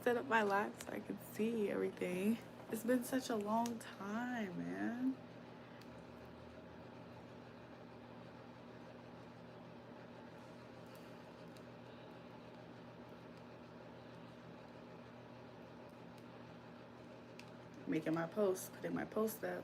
set up my live so I can see everything. It's been such a long time, man. Making my post, putting my post up.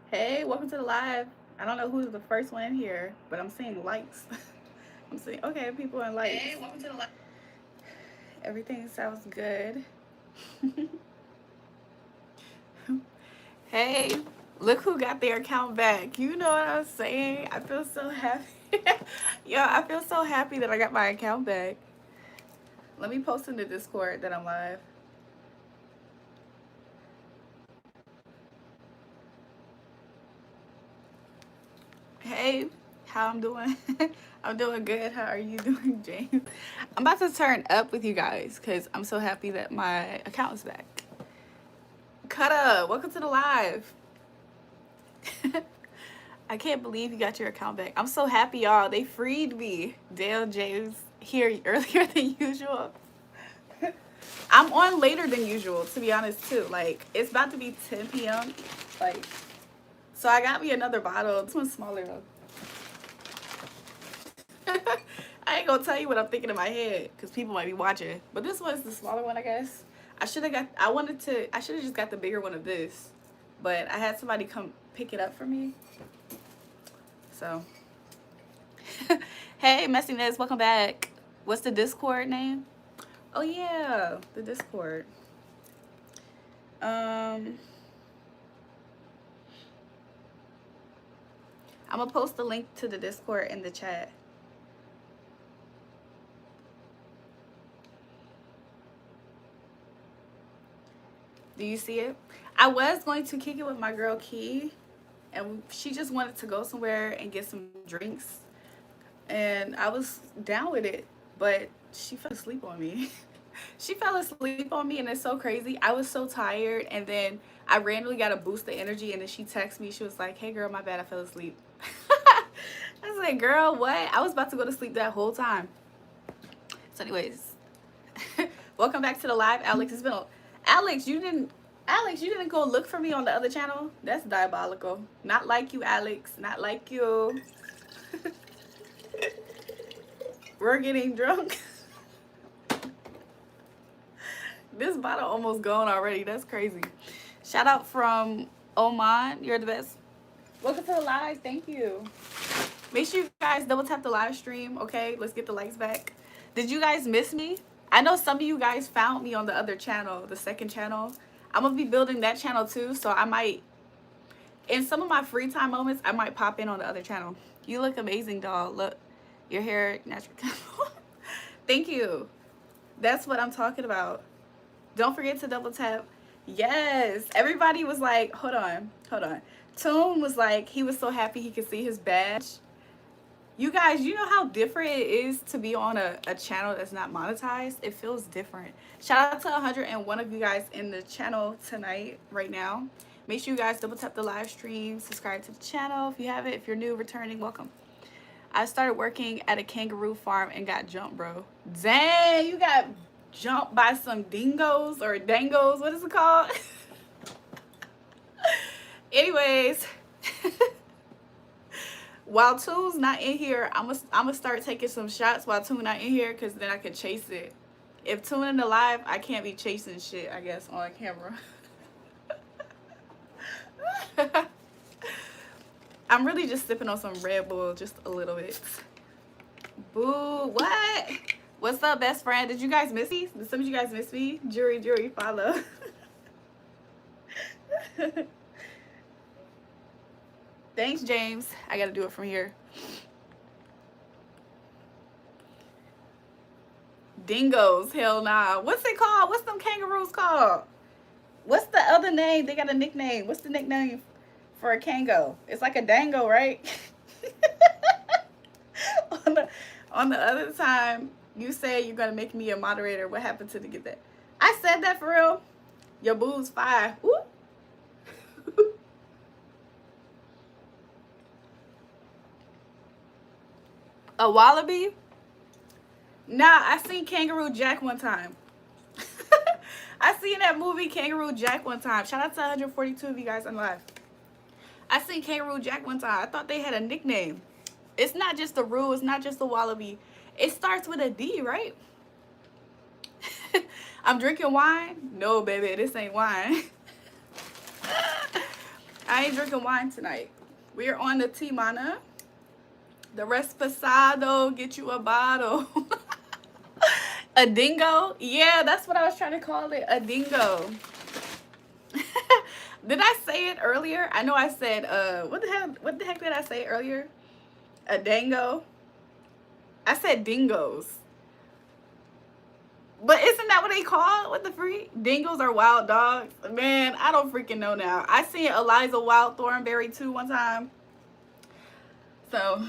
Hey, welcome to the live. I don't know who's the first one in here, but I'm seeing likes. I'm seeing, okay, people in likes. Hey, welcome to the live. Everything sounds good. Hey, look who got their account back. You know what I'm saying? I feel so happy. Yo, I feel so happy that I got my account back. Let me post in the Discord that I'm live. Hey, how I'm doing? I'm doing good. How are you doing, James? I'm about to turn up with you guys because I'm so happy that my account is back. Kutta, welcome to the live. I can't believe you got your account back. I'm so happy, y'all. They freed me. Dale James here earlier than usual. I'm on later than usual, to be honest, too. Like, it's about to be 10 p.m. Like, so I got me another bottle. This one's smaller, though. I ain't gonna tell you what I'm thinking in my head because people might be watching. But this one's the smaller one, I guess. I should have just got the bigger one of this. But I had somebody come pick it up for me. So. Hey, Messiness, welcome back. What's the Discord name? Oh, yeah, the Discord. I'm gonna post the link to the Discord in the chat. Do you see it? I was going to kick it with my girl Key, and she just wanted to go somewhere and get some drinks, and I was down with it, but she fell asleep on me. She fell asleep on me, and it's so crazy. I was so tired, and then I randomly got a boost of energy, and then she texted me. She was like, hey, girl, my bad, I fell asleep. I was like, girl, what? I was about to go to sleep that whole time. So anyways, welcome back to the live, Alex. It's been a... Alex, you didn't go look for me on the other channel? That's diabolical. Not like you, Alex. Not like you. We're getting drunk. This bottle almost gone already. That's crazy. Shout out from Oman. You're the best. Welcome to the live. Thank you. Make sure you guys double tap the live stream, okay? Let's get the likes back. Did you guys miss me? I know some of you guys found me on the other channel, the second channel. I'm going to be building that channel too, so I might, in some of my free time moments, I might pop in on the other channel. You look amazing, doll. Look, your hair, natural. Thank you. That's what I'm talking about. Don't forget to double tap. Yes. Everybody was like, hold on. Toon was like, he was so happy he could see his badge. You guys, you know how different it is to be on a channel that's not monetized? It feels different. Shout out to 101 of you guys in the channel tonight, right now. Make sure you guys double tap the live stream, subscribe to the channel if you haven't. If you're new, returning, welcome. I started working at a kangaroo farm and got jumped, bro. Dang, you got jumped by some dingoes or dangos. What is it called? Anyways. While Toon's not in here, I'm gonna start taking some shots while Toon not in here, because then I can chase it. If Toon in the live, I can't be chasing shit, I guess, on camera. I'm really just sipping on some Red Bull, just a little bit. Boo, what? What's up, best friend? Did you guys miss me? Did some of you guys miss me? JulraeJulrae, follow. Thanks, James. I gotta do it from here. Dingoes, hell nah. What's it called? What's them kangaroos called? What's the other name? They got a nickname. What's the nickname for a kango? It's like a dango, right? on the other time, you say you're gonna make me a moderator. What happened to get that? I said that for real. Your boo's fire. Ooh. A wallaby? Nah, I seen Kangaroo Jack one time. I seen that movie Kangaroo Jack one time. Shout out to 142 of you guys on live. I seen Kangaroo Jack one time. I thought they had a nickname. It's not just a roo. It's not just a wallaby. It starts with a D, right? I'm drinking wine? No, baby, this ain't wine. I ain't drinking wine tonight. We are on the Timana. The Resposado, get you a bottle. A dingo? Yeah, that's what I was trying to call it. A dingo. Did I say it earlier? I know I said, what the heck did I say earlier? A dango? I said dingoes. But isn't that what they call? What the freak? Dingoes are wild dogs? Man, I don't freaking know now. I seen Eliza Wild Thornberry too one time. So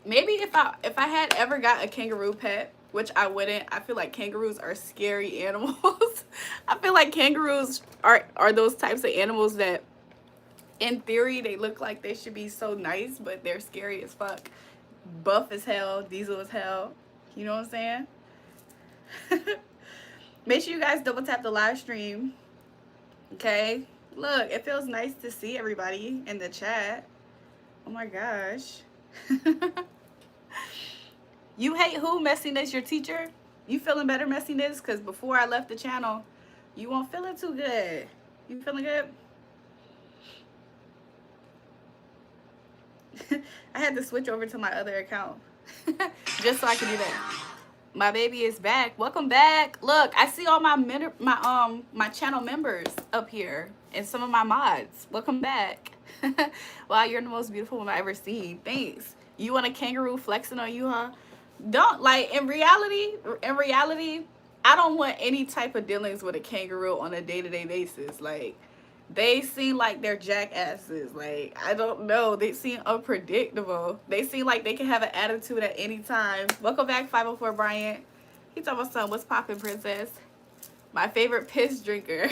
maybe if I had ever got a kangaroo pet, which I wouldn't. I feel like kangaroos are scary animals. I feel like kangaroos are those types of animals that in theory they look like they should be so nice, but they're scary as fuck. Buff as hell, diesel as hell. You know what I'm saying? Make sure you guys double tap the live stream. Okay? Look, it feels nice to see everybody in the chat. Oh my gosh. You hate who? Messiness, your teacher? You feeling better, Messiness? Because before I left the channel, you weren't feeling too good. You feeling good? I had to switch over to my other account just so I could do that. My baby is back. Welcome back. Look, I see all my channel members up here and some of my mods. Welcome back. Wow, you're the most beautiful one I've ever seen. Thanks. You want a kangaroo flexing on you, huh? Don't, like, in reality, I don't want any type of dealings with a kangaroo on a day-to-day basis. Like, they seem like they're jackasses. Like, I don't know. They seem unpredictable. They seem like they can have an attitude at any time. Welcome back, 504 Bryant. He talking about something. What's poppin', princess? My favorite piss drinker.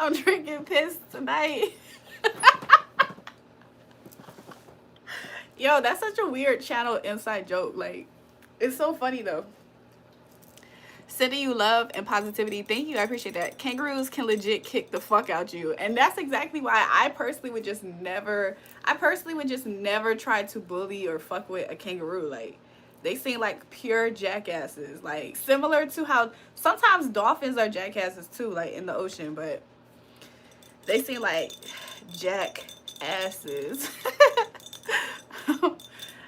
I'm drinking piss tonight. Yo, that's such a weird channel inside joke. Like, it's so funny, though. Sending you love and positivity. Thank you. I appreciate that. Kangaroos can legit kick the fuck out you. And that's exactly why I personally would just never try to bully or fuck with a kangaroo. Like, they seem like pure jackasses. Like, similar to how sometimes dolphins are jackasses too, like in the ocean, but they seem like jackasses.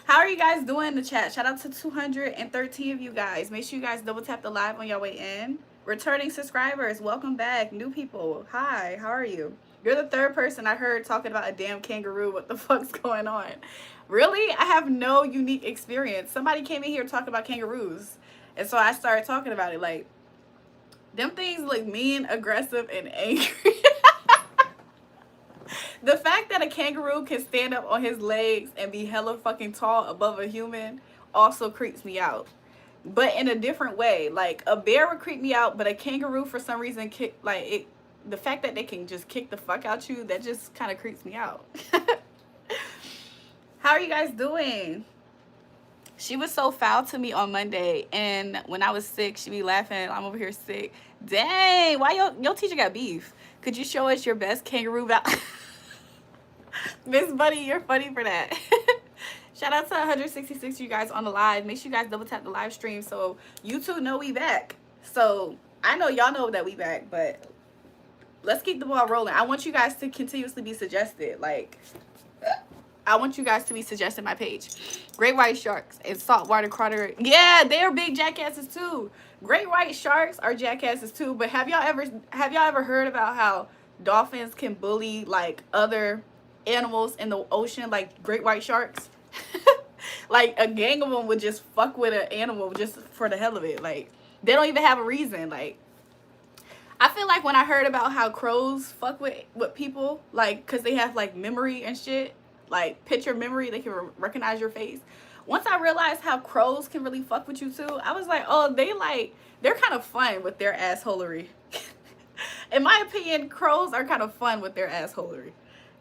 How are you guys doing in the chat? Shout out to 213 of you guys. Make sure you guys double tap the live on your way in. Returning subscribers, welcome back. New people, hi, how are you? You're the third person I heard talking about a damn kangaroo. What the fuck's going on? Really? I have no unique experience. Somebody came in here talking about kangaroos. And so I started talking about it. Like, them things look mean, aggressive, and angry. The fact that a kangaroo can stand up on his legs and be hella fucking tall above a human also creeps me out. But in a different way. Like, a bear would creep me out, but a kangaroo for some reason, the fact that they can just kick the fuck out you, that just kind of creeps me out. How are you guys doing? She was so foul to me on Monday, and when I was sick, she be laughing. I'm over here sick. Dang, why your teacher got beef? Could you show us your best kangaroo Miss Buddy, you're funny for that. Shout out to 166 you guys on the live. Make sure you guys double tap the live stream so you two know we back. So I know y'all know that we back, but let's keep the ball rolling. I want you guys to continuously be suggested. Like, I want you guys to be suggesting my page. Great white sharks and saltwater crawler. Yeah, they are big jackasses too. Great white sharks are jackasses too. But have y'all ever heard about how dolphins can bully like other animals in the ocean, like great white sharks? Like, a gang of them would just fuck with an animal just for the hell of it. Like, they don't even have a reason. Like, I feel like when I heard about how crows fuck with people, like, because they have like memory and shit, like picture memory, they can recognize your face. Once I realized how crows can really fuck with you too, I was like, oh, they're kind of fun with their assholery. In my opinion, crows are kind of fun with their assholery.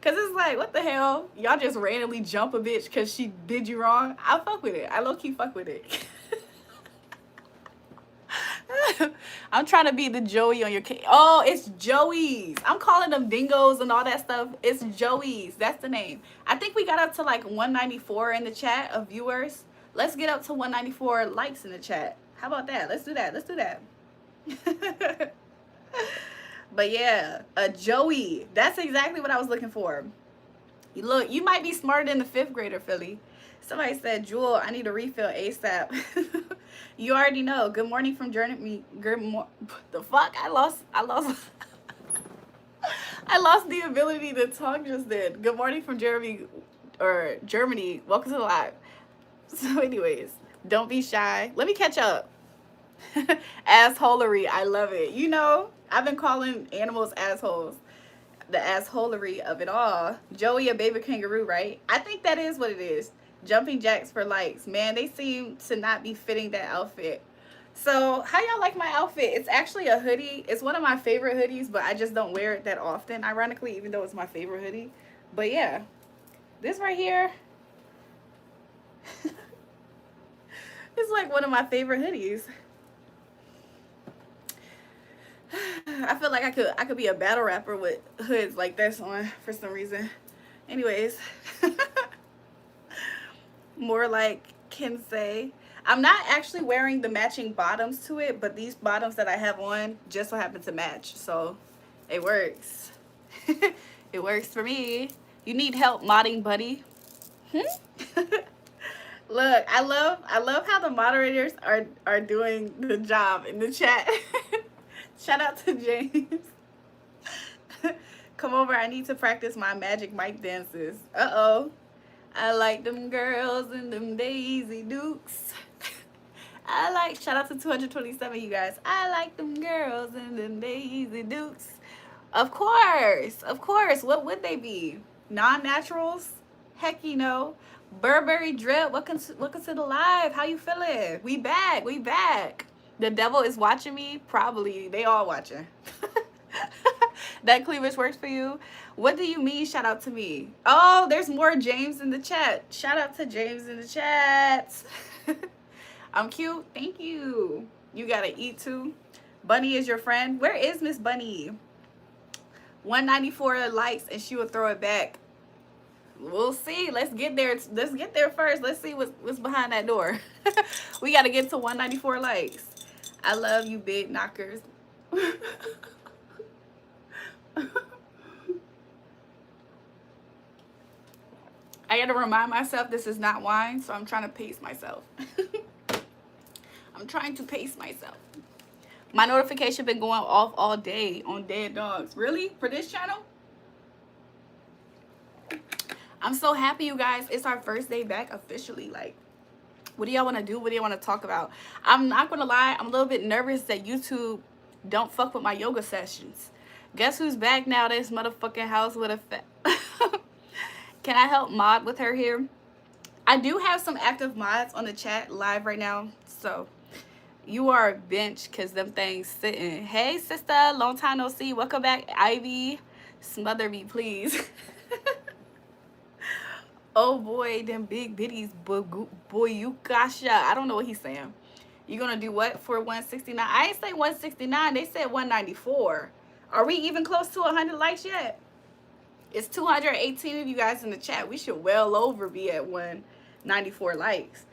Cause it's like, what the hell? Y'all just randomly jump a bitch cause she did you wrong. I fuck with it. I low-key fuck with it. I'm trying to be the Joey on your case. Oh, it's Joey's. I'm calling them dingoes and all that stuff. It's Joey's. That's the name. I think we got up to like 194 in the chat of viewers. Let's get up to 194 likes in the chat. How about that? Let's do that. Let's do that. But yeah, a Joey. That's exactly what I was looking for. Look, you might be smarter than the 5th grader, Philly. Somebody said, Jewel, I need a refill ASAP. You already know. Good morning from Germany. The fuck? I lost I lost the ability to talk just then. Good morning from Germany. Welcome to the live. So anyways, don't be shy. Let me catch up. Assholery. I love it. You know, I've been calling animals assholes. The assholery of it all. Joey, a baby kangaroo, right? I think that is what it is. Jumping jacks for likes. Man, they seem to not be fitting that outfit. So how y'all like my outfit? It's actually a hoodie. It's one of my favorite hoodies, but I just don't wear it that often, ironically, even though it's my favorite hoodie. But yeah, this right here it's like one of my favorite hoodies. I feel like I could be a battle rapper with hoods like this on for some reason. Anyways, more like can say. I'm not actually wearing the matching bottoms to it, but these bottoms that I have on just so happen to match. So it works. It works for me. You need help modding, buddy? Look, I love how the moderators are doing the job in the chat. Shout out to James. Come over, I need to practice my Magic Mike dances. Uh-oh. I like them girls and them Daisy Dukes. I like, shout out to 227, you guys. I like them girls and them Daisy Dukes. Of course. What would they be? Non-naturals? Heck, you know. Burberry Drip, welcome to the live. How you feeling? We back. The devil is watching me? Probably. They all watching. That cleavage works for you? What do you mean, shout out to me? Oh, there's more James in the chat. Shout out to James in the chat. I'm cute. Thank you. You gotta eat too. Bunny is your friend. Where is Miss Bunny? 194 likes and she will throw it back. We'll see. Let's get there. Let's get there first. Let's see what's behind that door. We gotta get to 194 likes. I love you, big knockers. I gotta remind myself this is not wine, so I'm trying to pace myself. I'm trying to pace myself. My notification been going off all day on dead dogs. Really? For this channel? I'm so happy, you guys. It's our first day back officially. Like, what do y'all want to do? What do y'all want to talk about? I'm not gonna lie, I'm a little bit nervous that YouTube don't fuck with my yoga sessions. Guess who's back now? This motherfucking house with a Can I help mod with her here? I do have some active mods on the chat live right now, so you are a bench because them things sitting. Hey sister, long time no see. Welcome back, Ivy. Smother me, please. Oh boy, them big bitties, boy, you gasha. I don't know what he's saying. You gonna do what for 169? I ain't say 169. They said 194. Are we even close to 100 likes yet? It's 218 of you guys in the chat. We should well over be at 194 likes.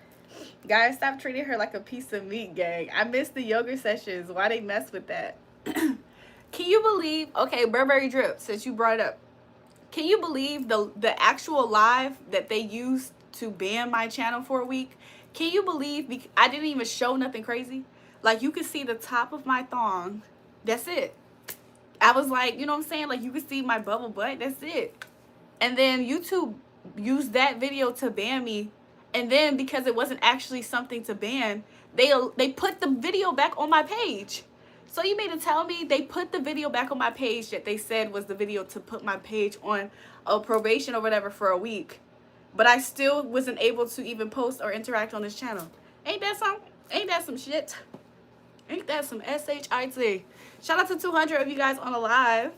Guys, stop treating her like a piece of meat, gang. I missed the yoga sessions. Why they mess with that? Can you believe? Okay, Burberry Drip, since you brought it up. Can you believe the actual live that they used to ban my channel for a week? Can you believe I didn't even show nothing crazy? Like, you could see the top of my thong. That's it. I was like, you know what I'm saying? Like, you could see my bubble butt. That's it. And then YouTube used that video to ban me. And then because it wasn't actually something to ban, they put the video back on my page. So you mean to tell me they put the video back on my page that they said was the video to put my page on a probation or whatever for a week, but I still wasn't able to even post or interact on this channel? Ain't that some shit? Ain't that some shit? Shout out to 200 of you guys on the live.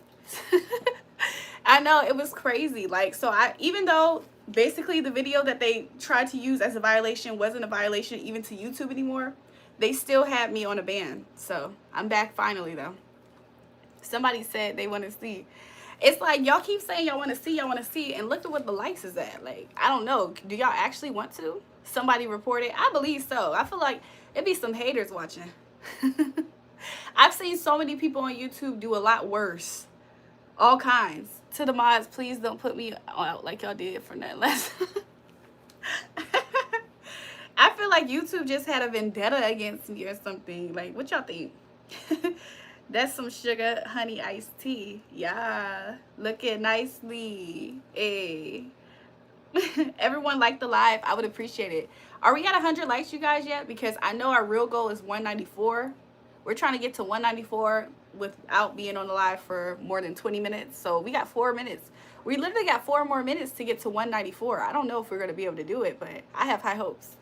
I know, it was crazy. Like, so even though basically the video that they tried to use as a violation wasn't a violation even to YouTube anymore, they still had me on a ban. So I'm back finally though. Somebody said they want to see. It's like, y'all keep saying y'all want to see, and look at what the likes is at. Like, I don't know. Do y'all actually want to? Somebody report it? I believe so. I feel like it'd be some haters watching. I've seen so many people on YouTube do a lot worse. All kinds. To the mods, please don't put me out like y'all did for nothing less. I feel like YouTube just had a vendetta against me or something. Like, what y'all think? That's some sugar honey iced tea. Yeah. Looking nicely. Hey. Everyone like the live. I would appreciate it. Are we at 100 likes, you guys, yet? Because I know our real goal is 194. We're trying to get to 194 without being on the live for more than 20 minutes. So we got 4 minutes. We literally got 4 more minutes to get to 194. I don't know if we're going to be able to do it, but I have high hopes.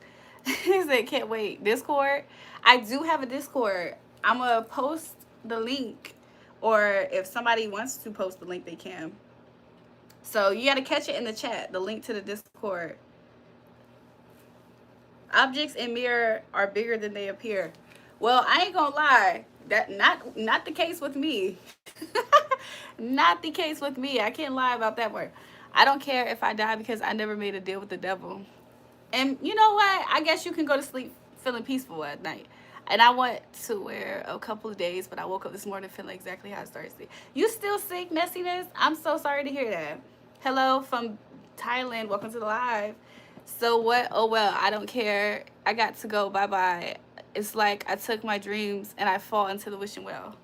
He said, can't wait. Discord? I do have a Discord. I'm going to post the link, or if somebody wants to post the link, they can. So you got to catch it in the chat, the link to the Discord. Objects in mirror are bigger than they appear. Well, I ain't gonna lie, that not the case with me. Not the case with me. I can't lie about that part. I don't care if I die because I never made a deal with the devil. And you know what? I guess you can go to sleep feeling peaceful at night. And I went to wear a couple of days, but I woke up this morning feeling exactly how I started sleep. You still sick, messiness? I'm so sorry to hear that. Hello from Thailand. Welcome to the live. So what? Oh, well, I don't care. I got to go. Bye-bye. It's like I took my dreams and I fall into the wishing well.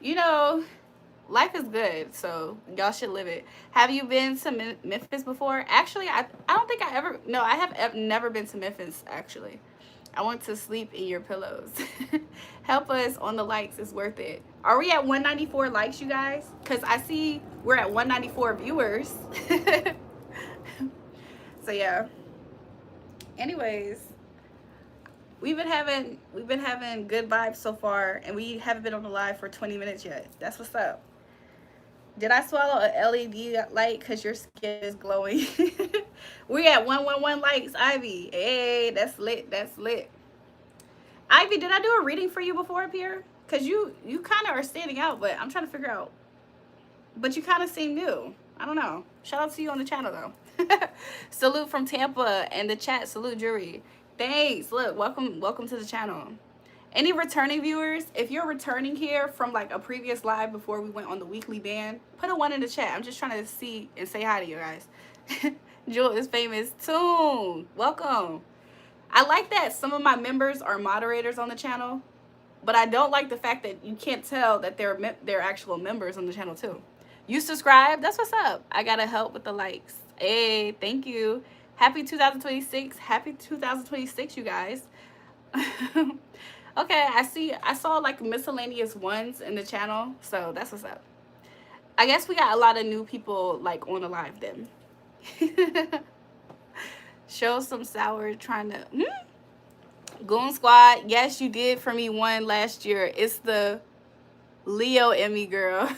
You know, life is good, so y'all should live it. Have you been to Memphis before? Actually, I don't think I ever. No, I have never been to Memphis, actually. I want to sleep in your pillows. Help us on the likes. It's worth it. Are we at 194 likes, you guys? Because I see we're at 194 viewers. So, yeah. Anyways, we've been having good vibes so far, and we haven't been on the live for 20 minutes yet. That's what's up. Did I swallow a LED light because your skin is glowing? We at 111 likes, Ivy. Hey, that's lit. That's lit. Ivy, did I do a reading for you before up here? Because you kind of are standing out, but I'm trying to figure out. But you kind of seem new. I don't know. Shout out to you on the channel, though. Salute from Tampa and the chat. Salute, Julrae. Thanks. Look, welcome to the channel. Any returning viewers, if you're returning here from like a previous live before we went on the weekly ban, put a 1 in the chat. I'm just trying to see and say hi to you guys. Jewel is famous. Tune. Welcome. I like that some of my members are moderators on the channel, but I don't like the fact that you can't tell that they're actual members on the channel too. You subscribe? That's what's up. I gotta help with the likes. Hey, thank you. Happy 2026. Happy 2026, you guys. Okay, I saw like miscellaneous ones in the channel, so that's what's up. I guess we got a lot of new people like on the live then. Show some sour trying to Goon Squad. Yes, you did for me one last year. It's the Leo Emmy girl.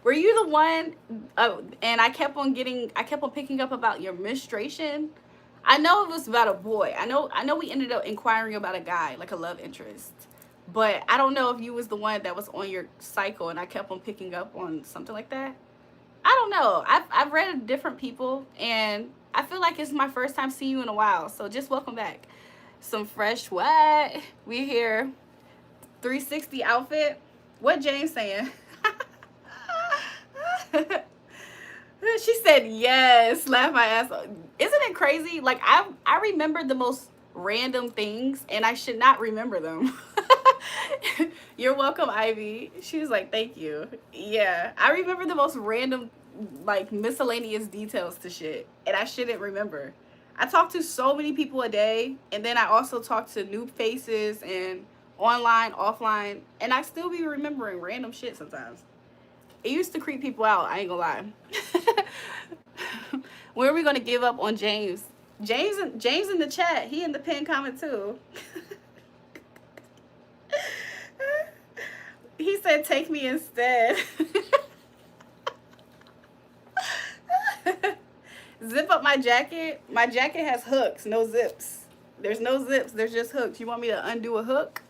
Were you the one? And I kept on picking up about your menstruation. I know it was about a boy. I know we ended up inquiring about a guy, like a love interest. But I don't know if you was the one that was on your cycle and I kept on picking up on something like that. I don't know. I've read different people and I feel like it's my first time seeing you in a while. So just welcome back. Some fresh what? We here. 360 outfit. What James saying? She said yes. Laugh my ass off. Isn't it crazy? Like I remember the most random things and I should not remember them. You're welcome, Ivy. She was like, thank you. Yeah, I remember the most random, like miscellaneous details to shit and I shouldn't remember. I talk to so many people a day, and then I also talk to new faces and online, offline, and I still be remembering random shit sometimes. It used to creep people out, I ain't gonna lie. When are we gonna give up on James? James in the chat, he in the pinned comment too. He said, take me instead. Zip up my jacket. My jacket has hooks, no zips. There's no zips, there's just hooks. You want me to undo a hook?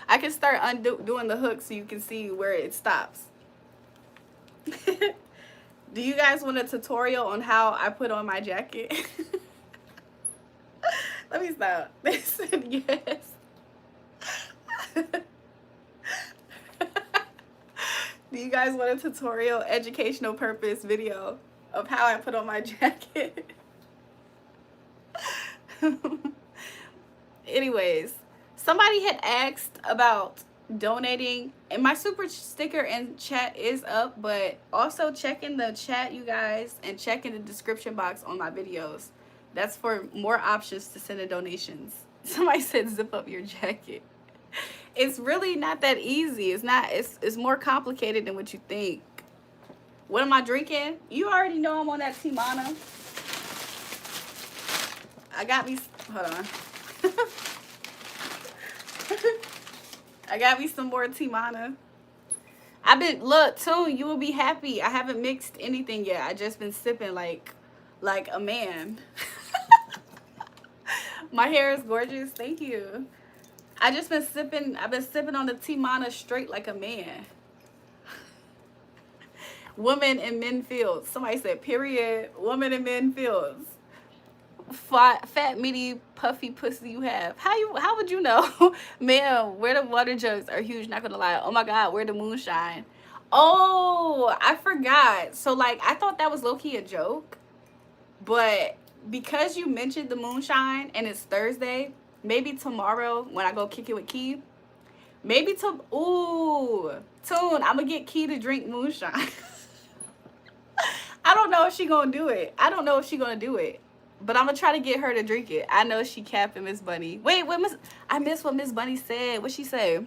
I can start doing the hook so you can see where it stops. Do you guys want a tutorial on how I put on my jacket? Let me stop. They said yes. Do you guys want a tutorial, educational purpose video of how I put on my jacket? Anyways, somebody had asked about donating, and my super sticker and chat is up, but also check in the chat, you guys, and check in the description box on my videos. That's for more options to send in donations. Somebody said zip up your jacket. It's really not that easy. It's more complicated than what you think. What am I drinking? You already know I'm on that Timana. I got me, hold on. I got me some more Timana. Look, Toon, you will be happy. I haven't mixed anything yet. I just been sipping like a man. My hair is gorgeous. Thank you. I've been sipping on the Timana straight like a man. Woman in men fields. Somebody said, period. Woman in men fields. Fat, meaty, puffy pussy you have. How would you know? Man, where the water jugs are huge, not gonna lie. Oh my God, where the moonshine? Oh, I forgot. So like, I thought that was low-key a joke. But because you mentioned the moonshine and it's Thursday, maybe tomorrow when I go kick it with Key, ooh, Toon, I'm gonna get Key to drink moonshine. I don't know if she gonna do it. But I'm gonna try to get her to drink it. I know she capping Miss Bunny. Wait, I missed what Miss Bunny said. What'd she say?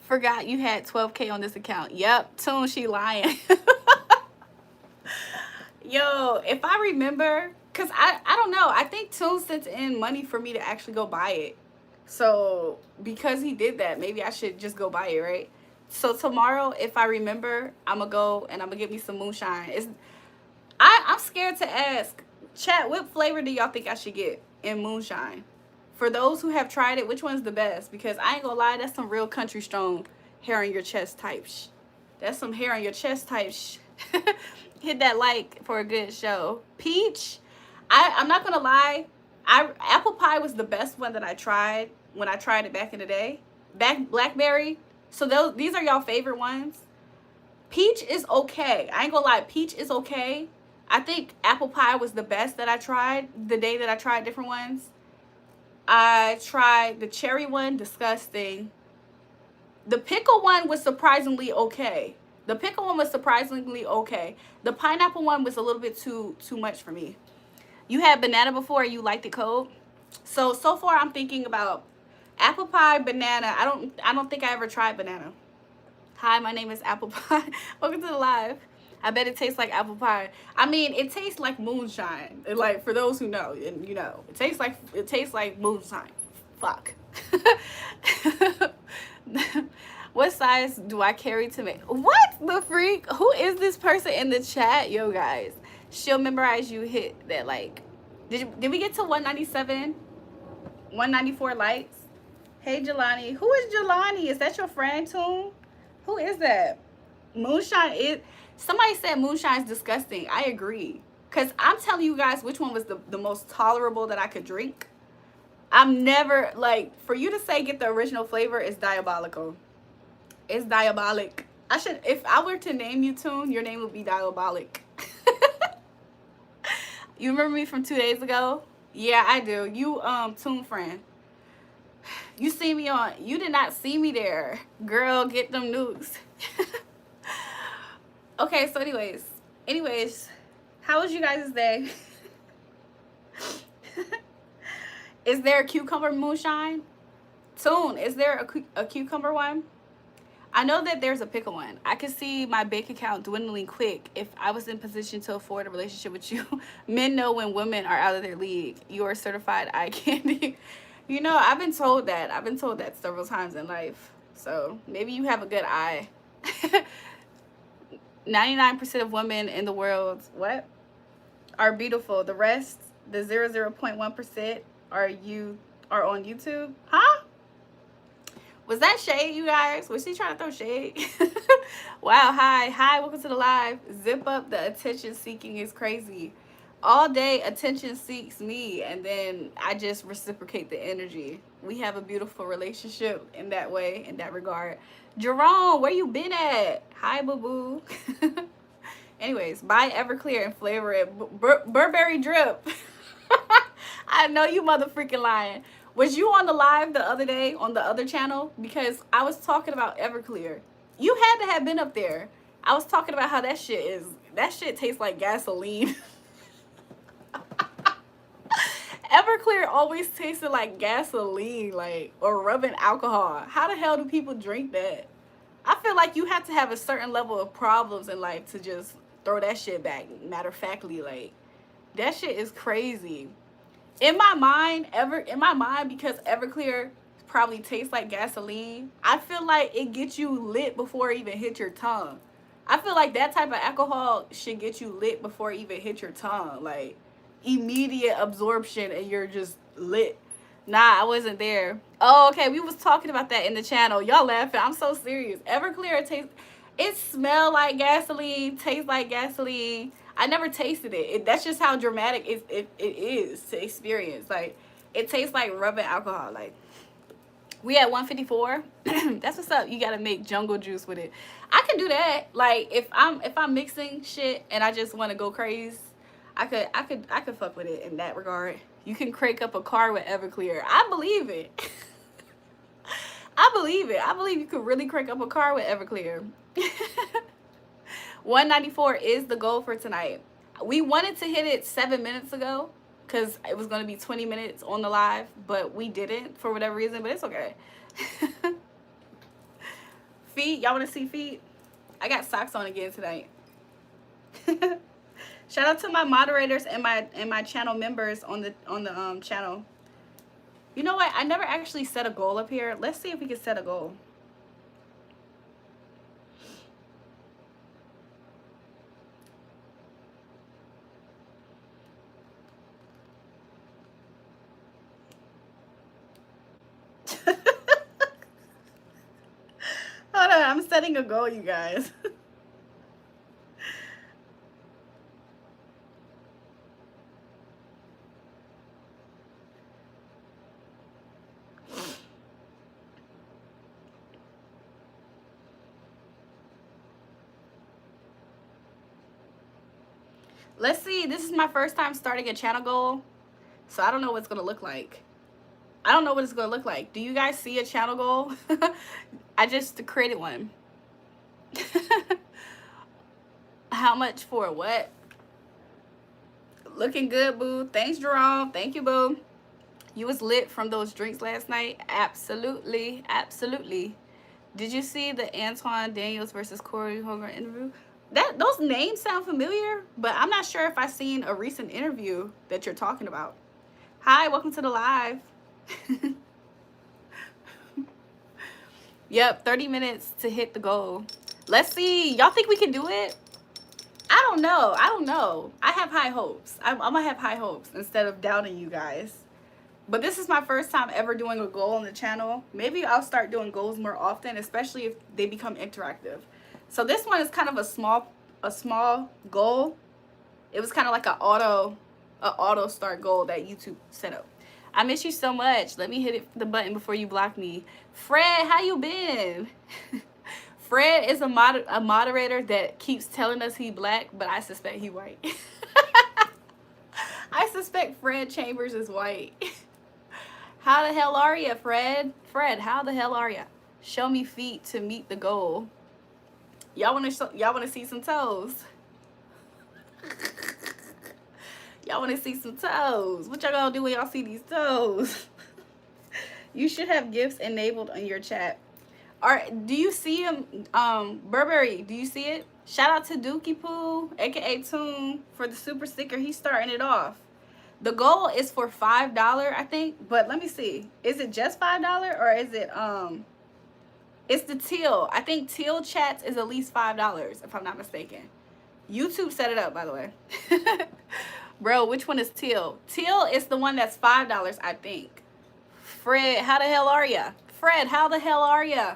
Forgot you had 12K on this account. Yep, Toon, she lying. Yo, if I remember, cause I don't know. I think Toon sent in money for me to actually go buy it. So because he did that, maybe I should just go buy it, right? So tomorrow, if I remember, I'm gonna go and I'm gonna get me some moonshine. I'm scared to ask. Chat, what flavor do y'all think I should get in moonshine? For those who have tried it, which one's the best? Because I ain't gonna lie, that's some real country strong hair on your chest type That's some hair on your chest type Hit that like for a good show. Peach, I'm not gonna lie, apple pie was the best one that I tried when I tried it back in the day. Blackberry. So these are y'all favorite ones. Peach is okay. I ain't gonna lie, peach is okay. I think apple pie was the best that I tried the day that I tried different ones. I tried the cherry one, disgusting. The pickle one was surprisingly okay. The pineapple one was a little bit too much for me. You had banana before, you liked it cold? So far I'm thinking about apple pie, banana. I don't think I ever tried banana. Hi, my name is Apple Pie. Welcome to the live. I bet it tastes like apple pie. I mean, it tastes like moonshine. Like, for those who know, and you know, it tastes like moonshine. Fuck. What size do I carry to make? What the freak? Who is this person in the chat? Yo, guys. She'll memorize you hit that like. Did we get to 197? 194 likes? Hey, Jelani. Who is Jelani? Is that your friend, Toon? Who is that? Moonshine is... Somebody said moonshine is disgusting. I agree. Because I'm telling you guys which one was the most tolerable that I could drink. I'm never... Like, for you to say get the original flavor is diabolical. It's diabolic. If I were to name you, Toon, your name would be Diabolic. You remember me from 2 days ago? Yeah, I do. You, Toon friend. You see me on... You did not see me there. Girl, get them nukes. Okay, so anyways, how was you guys' day? Is there a cucumber moonshine? Toon, is there a cucumber one? I know that there's a pickle one. I could see my bank account dwindling quick if I was in position to afford a relationship with you. Men know when women are out of their league. You are certified eye candy. You know, I've been told that. I've been told that several times in life. So maybe you have a good eye. 99% of women in the world, what? Are beautiful. The rest, the 0.1% are on YouTube. Huh? Was that shade, you guys? Was she trying to throw shade? Wow, hi, welcome to the live. Zip up, the attention seeking is crazy. All day attention seeks me, and then I just reciprocate the energy. We have a beautiful relationship in that way, in that regard. Jerome, where you been at? Hi, boo-boo. Anyways, buy Everclear and flavor it. Burberry drip. I know you mother-freaking lying. Was you on the live the other day on the other channel? Because I was talking about Everclear. You had to have been up there. I was talking about how that shit tastes like gasoline. Everclear always tasted like gasoline, like, or rubbing alcohol. How the hell do people drink that? I feel like you have to have a certain level of problems in life to just throw that shit back. Matter of factly, like, that shit is crazy. In my mind, because Everclear probably tastes like gasoline, I feel like it gets you lit before it even hit your tongue. I feel like that type of alcohol should get you lit before it even hit your tongue. Like, immediate absorption and you're just lit. Nah, I wasn't there. Oh, okay, we was talking about that in the channel. Y'all laughing. I'm so serious. Everclear it smell like gasoline, tastes like gasoline. I never tasted it. That's just how dramatic it is to experience. Like, it tastes like rubbing alcohol. Like, we at 154. That's what's up. You gotta make jungle juice with it. I can do that. Like, if I'm mixing shit and I just want to go crazy, I could fuck with it in that regard. You can crank up a car with Everclear. I believe it. I believe it. I believe you could really crank up a car with Everclear. 194 is the goal for tonight. We wanted to hit it 7 minutes ago because it was going to be 20 minutes on the live, but we didn't for whatever reason, but it's okay. Feet, y'all want to see feet? I got socks on again tonight. Shout out to my moderators and my channel members on the channel. You know what? I never actually set a goal up here. Let's see if we can set a goal. Hold on, I'm setting a goal, you guys. Let's see. This is my first time starting a channel goal, so I don't know what it's going to look like. I don't know what it's going to look like. Do you guys see a channel goal? I just created one. How much for what? Looking good, boo. Thanks, Jerome. Thank you, boo. You was lit from those drinks last night? Absolutely. Absolutely. Did you see the Antoine Daniels versus Corey Holmgren interview? Those names sound familiar, but I'm not sure if I've seen a recent interview that you're talking about. Hi, welcome to the live. Yep, 30 minutes to hit the goal. Let's see. Y'all think we can do it? I don't know. I don't know. I have high hopes. I'm gonna have high hopes instead of doubting you guys. But this is my first time ever doing a goal on the channel. Maybe I'll start doing goals more often, especially if they become interactive. So this one is kind of a small goal. It was kind of like an auto start goal that YouTube set up. I miss you so much. Let me hit the button before you block me. Fred, how you been? Fred is a moderator that keeps telling us he black, but I suspect he white. I suspect Fred Chambers is white. How the hell are ya, Fred? Fred, how the hell are ya? Show me feet to meet the goal. Y'all wanna see some toes? Y'all wanna see some toes? What y'all gonna do when y'all see these toes? You should have gifts enabled on your chat. Do you see him? Burberry, do you see it? Shout out to Dookie Poo, aka Toon, for the super sticker. He's starting it off. The goal is for $5, I think. But let me see. Is it just $5 or is it it's the teal. I think teal chats is at least $5 if I'm not mistaken. YouTube set it up, by the way. Bro, which one is teal? Teal is the one that's $5, I think. Fred, how the hell are ya? Fred, how the hell are ya?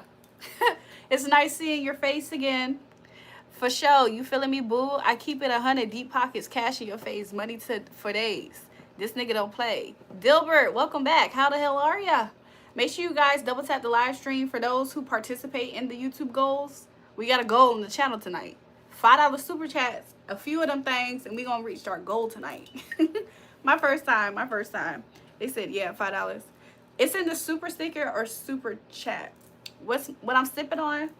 It's nice seeing your face again. For sure, you feeling me, boo? I keep it 100 deep pockets, cash in your face, money for days. This nigga don't play. Dilbert, welcome back. How the hell are ya? Make sure you guys double tap the live stream for those who participate in the YouTube goals. We got a goal on the channel tonight. $5 super chats, a few of them things, and we gonna reach our goal tonight. my first time. They said, yeah, $5. It's in the super sticker or super chat. What I'm sipping on?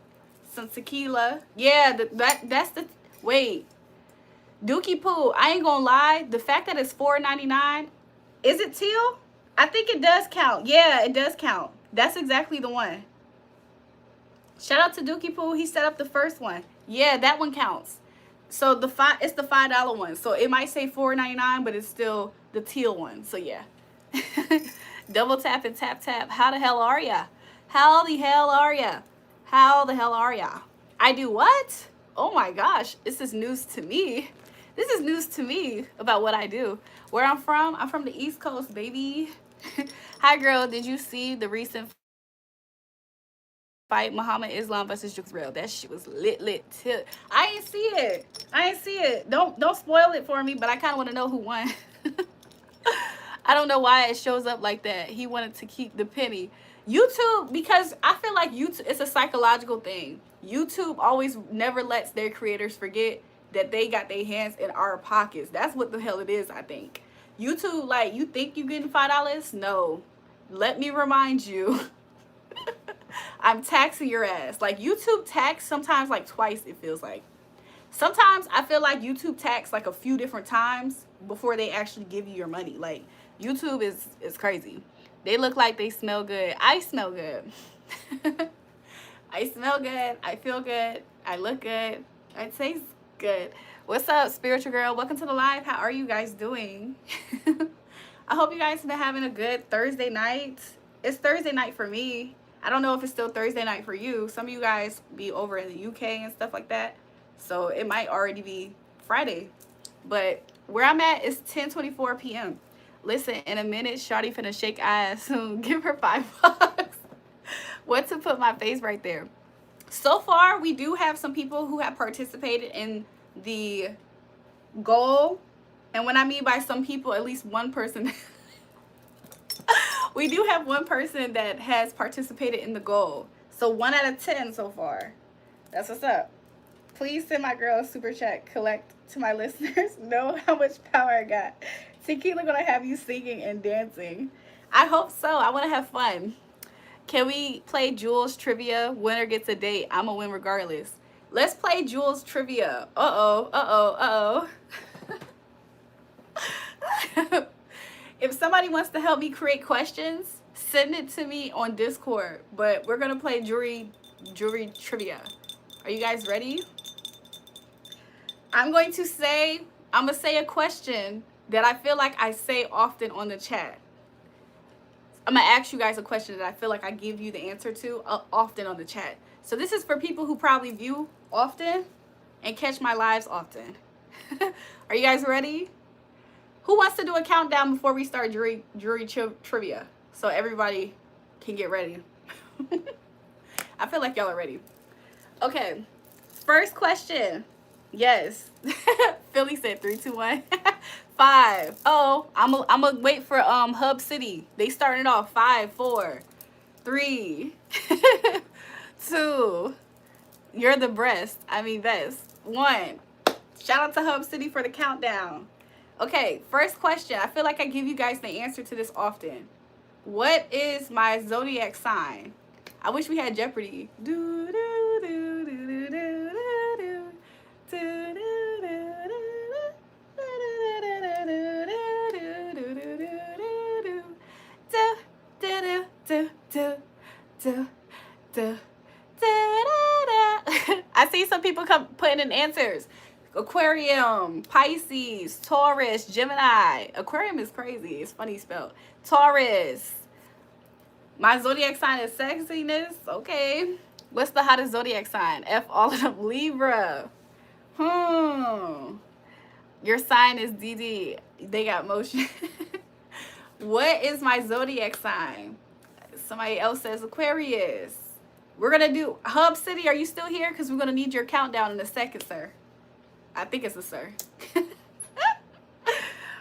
Some tequila. Yeah, that's the, wait. Dookie Poo, I ain't gonna lie. The fact that it's $4.99, is it teal? I think it does count. Yeah, it does count. That's exactly the one. Shout out to Dookie Poo. He set up the first one. Yeah, that one counts. So it's the $5 one. So it might say $4.99, but it's still the teal one. So yeah. Double tap and tap tap. How the hell are ya? How the hell are ya? How the hell are ya? I do what? Oh my gosh, this is news to me. This is news to me about what I do. Where I'm from the East Coast, baby. Hi girl, did you see the recent fight, Muhammad Islam versus Julrae? That shit was lit. I ain't see it. Don't spoil it for me, but I kind of want to know who won. I don't know why it shows up like that. He wanted to keep the penny. YouTube, because I feel like YouTube, it's a psychological thing. YouTube always never lets their creators forget that they got their hands in our pockets. That's what the hell it is, I think. YouTube, like, you think you getting $5? No. Let me remind you. I'm taxing your ass. Like, YouTube tax sometimes like twice, it feels like. Sometimes I feel like YouTube tax like a few different times before they actually give you your money. Like, YouTube is crazy. They look like they smell good. I smell good. I smell good. I feel good. I look good. I taste good. What's up, spiritual girl? Welcome to the live. How are you guys doing? I hope you guys have been having a good Thursday night. It's Thursday night for me. I don't know if it's still Thursday night for you. Some of you guys be over in the UK and stuff like that. So it might already be Friday. But where I'm at is 10:24 p.m. Listen, in a minute, Shawty finna shake ass. Give her $5. What to put my face right there. So far, we do have some people who have participated in the goal. And when I mean by some people, at least one person. We do have one person that has participated in the goal. So 1 out of 10 so far. That's what's up. Please send my girl a super chat. Collect to my listeners. Know how much power I got. Tequila gonna have you singing and dancing. I hope so. I want to have fun. Can we play Jules trivia? Winner gets a date. I'm gonna win regardless. Let's play Jules trivia. If somebody wants to help me create questions, send it to me on Discord. But we're gonna play jewelry trivia. Are you guys ready? I'm gonna say a question that I feel like I say often on the chat. I'm gonna ask you guys a question that I feel like I give you the answer to often on the chat. So this is for people who probably view often and catch my lives often. Are you guys ready? Who wants to do a countdown before we start jewelry trivia so everybody can get ready? I feel like y'all are ready. Okay, first question. Yes. Philly said 3, 2, 1. 5. Oh, I'm gonna wait for Hub City. They started off 5, 4, 3, 2. You're the best. I mean best. 1. Shout out to Hub City for the countdown. Okay, first question. I feel like I give you guys the answer to this often. What is my zodiac sign? I wish we had Jeopardy. Do, do, do, do, do, do, do, do, do. I see some people putting in answers. Aquarium, Pisces, Taurus, Gemini. Aquarium is crazy. It's funny spelled. Taurus. My zodiac sign is sexiness. Okay. What's the hottest zodiac sign? F all of them. Libra. Your sign is DD. They got motion. What is my zodiac sign? Somebody else says Aquarius. We're going to do Hub City. Are you still here? Because we're going to need your countdown in a second, sir. I think it's a sir.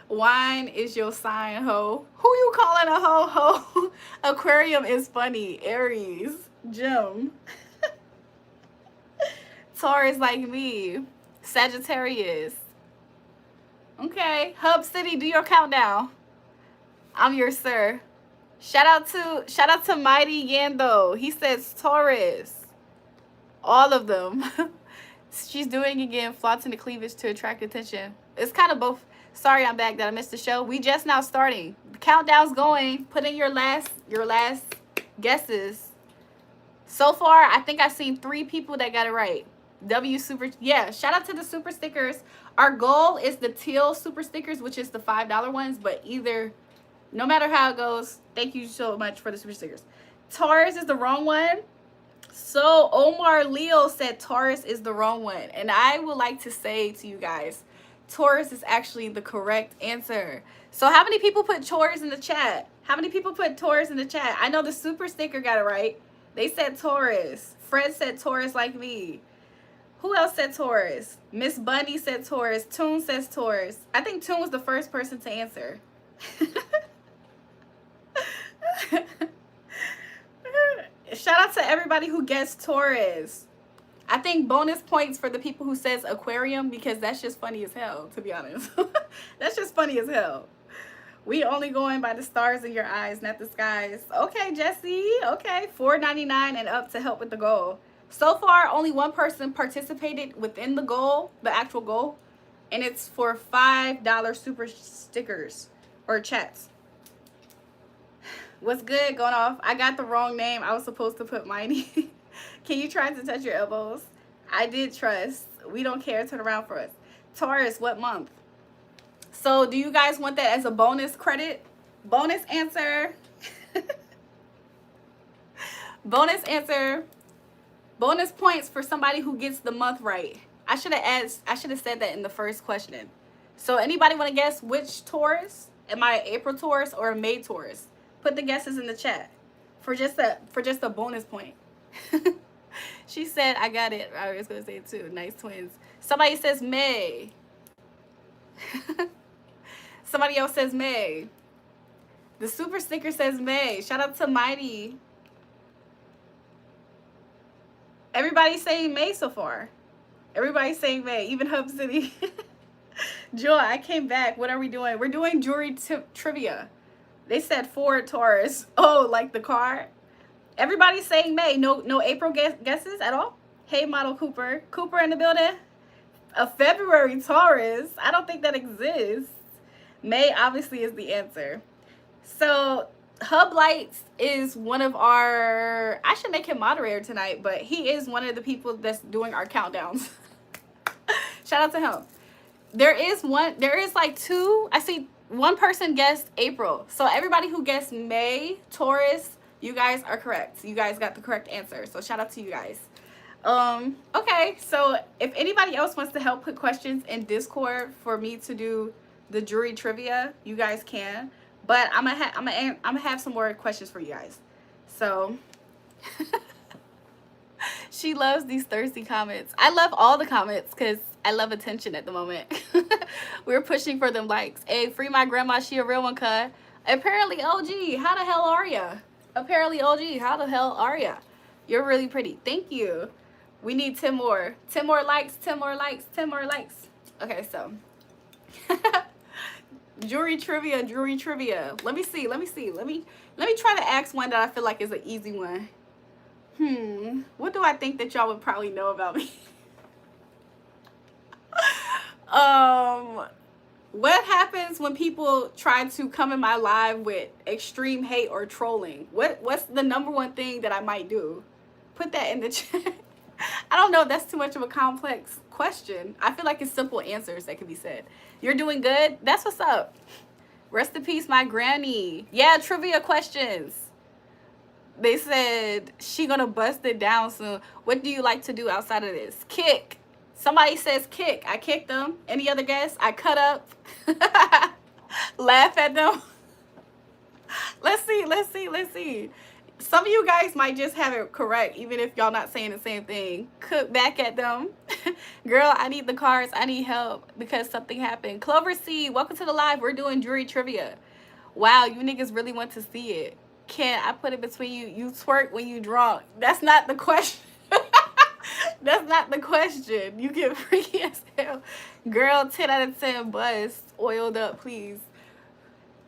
Wine is your sign, ho. Who you calling a ho? Aquarium is funny. Aries. Jim. Taurus like me. Sagittarius. Okay. Hub City, do your countdown. I'm your sir. Shout out to Mighty Yando. He says Taurus. All of them. She's doing again, flaunting the cleavage to attract attention. It's kind of both. Sorry, I'm back that I missed the show. We just now starting. The countdown's going. Put in your last guesses. So far, I think I've seen 3 people that got it right. Yeah, shout out to the super stickers. Our goal is the teal super stickers, which is the $5 ones, but either, no matter how it goes, thank you so much for the super stickers. Taurus is the wrong one. So Omar Leo said Taurus is the wrong one. And I would like to say to you guys, Taurus is actually the correct answer. So how many people put Taurus in the chat? How many people put Taurus in the chat? I know the super sticker got it right. They said Taurus. Fred said Taurus like me. Who else said Taurus? Miss Bundy said Taurus. Toon says Taurus. I think Toon was the first person to answer. Shout out to everybody who guessed Taurus. I think bonus points for the people who says Aquarium, because that's just funny as hell, to be honest. That's just funny as hell. We only going by the stars in your eyes, not the skies. Okay, Jesse. Okay, $4.99 and up to help with the goal. So far, only one person participated within the goal, the actual goal, and it's for $5 super stickers or chats. What's good? Going off. I got the wrong name. I was supposed to put Mighty. Can you try to touch your elbows? I did trust. We don't care. Turn around for us. Taurus, what month? So do you guys want that as a bonus credit? Bonus answer. Bonus answer. Bonus points for somebody who gets the month right. I should have said that in the first question. So anybody want to guess which Taurus? Am I April Taurus or a May Taurus? Put the guesses in the chat for just a bonus point. She said, I got it. I was going to say it too. Nice twins. Somebody says May. Somebody else says May. The super sticker says May. Shout out to Mighty. Everybody's saying May so far. Everybody's saying May. Even Hub City. Joy, I came back. What are we doing? We're doing jewelry trivia. They said Ford Taurus. Oh, like the car? Everybody's saying May. No April guesses at all? Hey, model Cooper. Cooper in the building? A February Taurus? I don't think that exists. May obviously is the answer. So Hub Lights is one of our, I should make him moderator tonight, but he is one of the people that's doing our countdowns. Shout out to him. There is like 2, I see one person guessed April. So everybody who guessed May, Taurus, you guys are correct. You guys got the correct answer. So shout out to you guys. Okay, so if anybody else wants to help put questions in Discord for me to do the jewelry trivia, you guys can. But I'm gonna have some more questions for you guys. So she loves these thirsty comments. I love all the comments because I love attention at the moment. We're pushing for them likes. Hey, free my grandma. She a real one, cuz. Apparently, OG, how the hell are ya? Apparently, OG, how the hell are ya? You're really pretty. Thank you. We need 10 more. 10 more likes, 10 more likes, 10 more likes. Okay, so. Jewelry trivia, jewelry trivia. Let me see. Let me try to ask one that I feel like is an easy one. What do I think that y'all would probably know about me? What happens when people try to come in my live with extreme hate or trolling? What's the #1 thing that I might do? Put that in the chat. I don't know if that's too much of a complex question. I feel like it's simple answers that can be said. You're doing good? That's what's up. Rest in peace, my granny. Yeah, trivia questions. They said she gonna bust it down soon. What do you like to do outside of this? Kick. Somebody says kick. I kick them. Any other guess? I cut up. Laugh at them. Let's see. Some of you guys might just have it correct, even if y'all not saying the same thing. Cook back at them. Girl, I need the cards. I need help because something happened. Clover C, welcome to the live. We're doing jewelry trivia. Wow, you niggas really want to see it. Can I put it between you? You twerk when you drunk. That's not the question. That's not the question. You get freaky as hell. Girl, 10 out of 10 bust. Oiled up, please.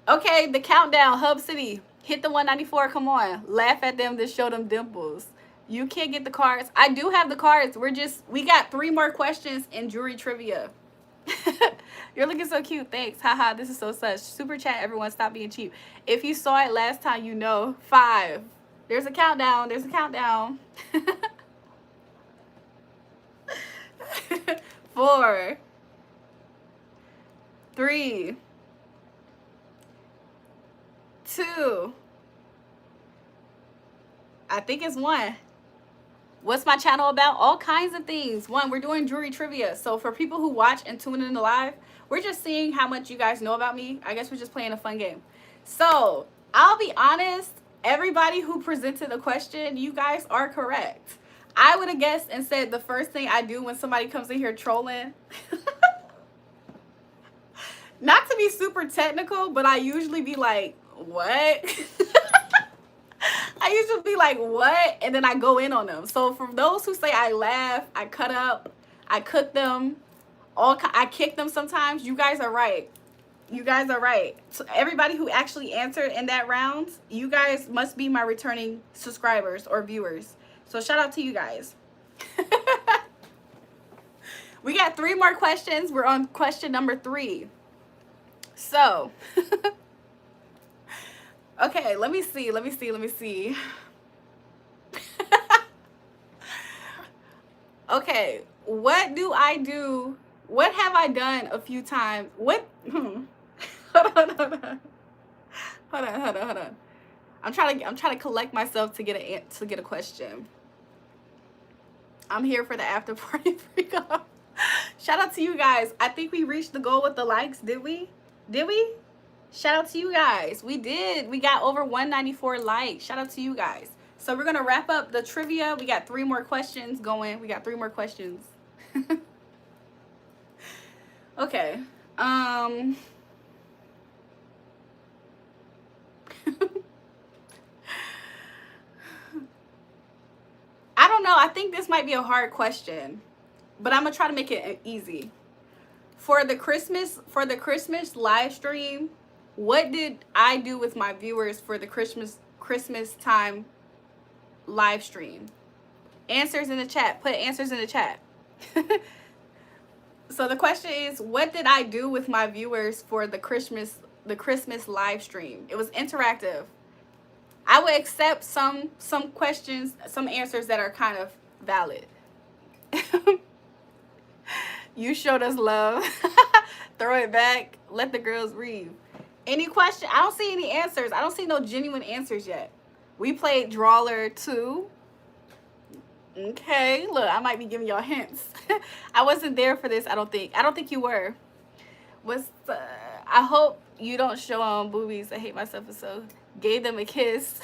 Okay, the countdown. Hub City. Hit the 194. Come on. Laugh at them to show them dimples. You can't get the cards. I do have the cards. We got 3 more questions in jewelry trivia. You're looking so cute. Thanks. Haha, this is so such. Super chat, everyone. Stop being cheap. If you saw it last time, you know. 5. There's a countdown. There's a countdown. 4. 3. 2. I think it's 1. What's my channel about? All kinds of things. 1, we're doing jewelry trivia. So for people who watch and tune in the live, we're just seeing how much you guys know about me. I guess we're just playing a fun game. So I'll be honest, everybody who presented a question, you guys are correct. I would have guessed and said the first thing I do when somebody comes in here trolling. Not to be super technical, but I usually be like, what? I usually be like, what? And then I go in on them. So for those who say I laugh, I cut up, I cook them, I kick them sometimes, you guys are right. You guys are right. So everybody who actually answered in that round, you guys must be my returning subscribers or viewers. So shout out to you guys. We got 3 more questions. We're on question number 3. So, okay, let me see. Okay, what do I do? What have I done a few times? What? Hold on. I'm trying to collect myself to get a question. I'm here for the after party freak off. Shout out to you guys. I think we reached the goal with the likes. Did we? Shout out to you guys. We did. We got over 194 likes. Shout out to you guys. So we're gonna wrap up the trivia. We got 3 more questions going. Okay. I don't know. I think this might be a hard question, but I'm gonna try to make it easy. For the Christmas live stream, what did I do with my viewers for the Christmas time live stream? Answers in the chat. Put answers in the chat. So the question is, what did I do with my viewers for the Christmas live stream? It was interactive. I would accept some questions, some answers that are kind of valid. You showed us love. Throw it back. Let the girls read. Any question? I don't see any answers. I don't see no genuine answers yet. We played Drawler 2. Okay, look, I might be giving y'all hints. I wasn't there for this, I don't think. I don't think you were. I hope you don't show on boobies. I hate myself so. Gave them a kiss.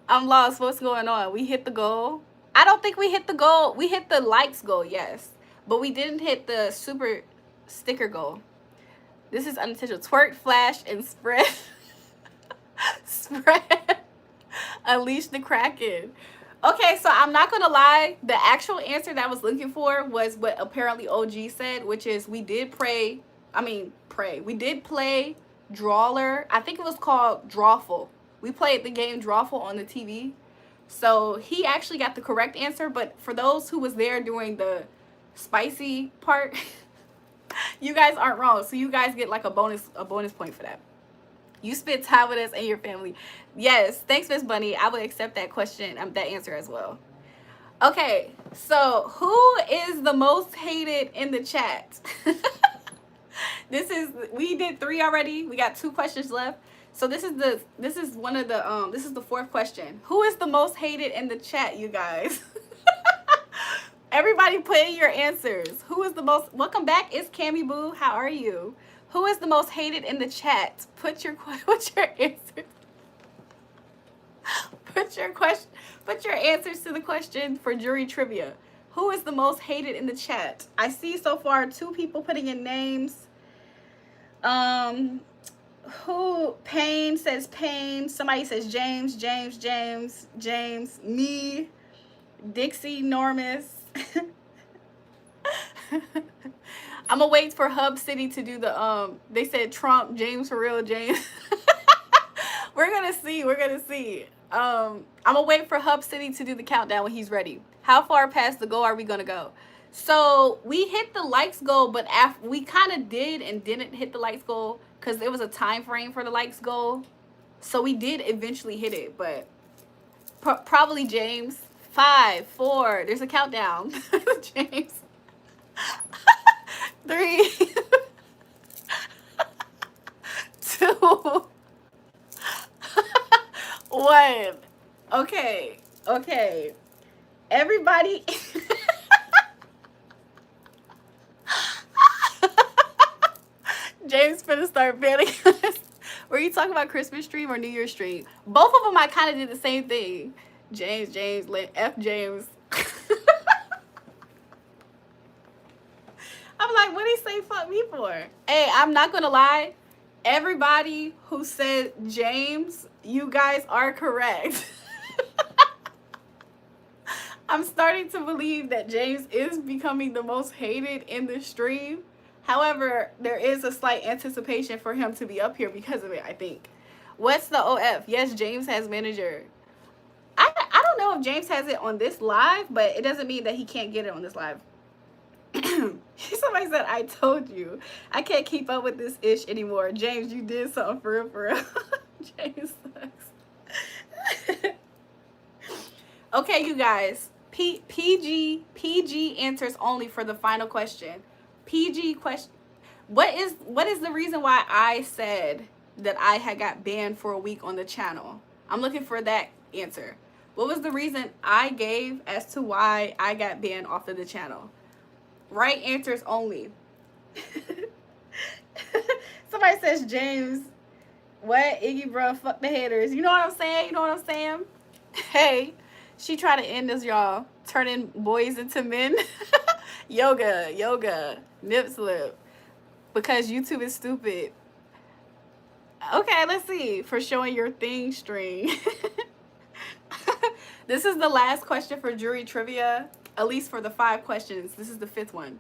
I'm lost. What's going on? We hit the goal. I don't think we hit the goal. We hit the likes goal, yes. But we didn't hit the super sticker goal. This is unintentional. Twerk, flash, and spread. Spread. Unleash the Kraken. Okay, so I'm not gonna lie. The actual answer that I was looking for was what apparently OG said, which is we did play Drawler. I think it was called Drawful. We played the game Drawful on the TV. So he actually got the correct answer, but for those who was there during the spicy part, you guys aren't wrong. So you guys get like a bonus point for that. You spend time with us and your family. Yes, thanks, Miss Bunny. I would accept that question, that answer as well. Okay, so who is the most hated in the chat? We did 3 already. We got 2 questions left. So this is the fourth question. Who is the most hated in the chat, you guys? Everybody put in your answers. Who is the most? Welcome back. It's Cammy Boo. How are you? Who is the most hated in the chat? Put your answers. Put your answers to the question for jury trivia. Who is the most hated in the chat? I see so far 2 people putting in names. Who? Payne says Payne. Somebody says James. Me. Dixie Normus. I'm gonna wait for Hub City to do the they said Trump, James for real, James. We're gonna see. I'm gonna wait for Hub City to do the countdown when he's ready. How far past the goal are we gonna go? So we hit the likes goal, but after we kind of did and didn't hit the likes goal because there was a time frame for the likes goal. So we did eventually hit it, but probably James. 5, 4. There's a countdown. James. 3, 2, 1. Okay. Everybody. James finna start panicking. Were you talking about Christmas stream or New Year's stream? Both of them I kind of did the same thing. James, F James. I'm like, what did he say fuck me for? Hey, I'm not gonna lie. Everybody who said James, you guys are correct. I'm starting to believe that James is becoming the most hated in the stream. However, there is a slight anticipation for him to be up here because of it, I think. What's the OF? Yes, James has manager. I don't know if James has it on this live, but it doesn't mean that he can't get it on this live. Somebody said, I told you. I can't keep up with this ish anymore. James, you did something for real. James sucks. Okay, you guys. PG answers only for the final question. PG question. What is the reason why I said that I had got banned for a week on the channel? I'm looking for that answer. What was the reason I gave as to why I got banned off of the channel? Right answers only. Somebody says James. What? Iggy bro, fuck the haters. You know what I'm saying? Hey, she tried to end us, y'all. Turning boys into men. Yoga. Nip slip. Because YouTube is stupid. Okay, let's see. For showing your thing string. This is the last question for jury trivia, at least for the 5 questions. This is the 5th one.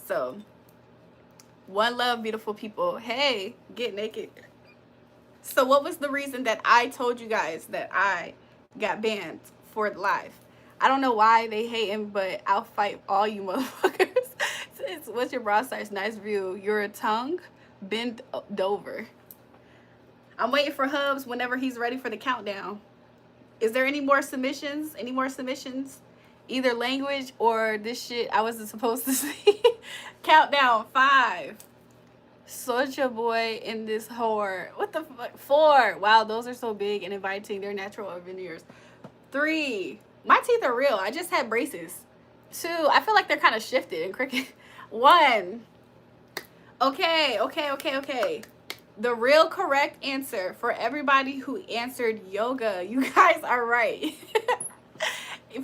So, one love, beautiful people. Hey, get naked. So what was the reason that I told you guys that I got banned for the live? I don't know why they hating, but I'll fight all you motherfuckers. What's your brow size? Nice view. Your tongue bent over. I'm waiting for Hubs whenever he's ready for the countdown. Is there any more submissions? Either language or this shit I wasn't supposed to see. Countdown. 5. Soulja Boy in this whore. What the fuck? 4. Wow, those are so big and inviting. They're natural or veneers. 3. My teeth are real. I just had braces. 2. I feel like they're kind of shifted and crooked. 1. Okay. The real correct answer for everybody who answered yoga, you guys are right.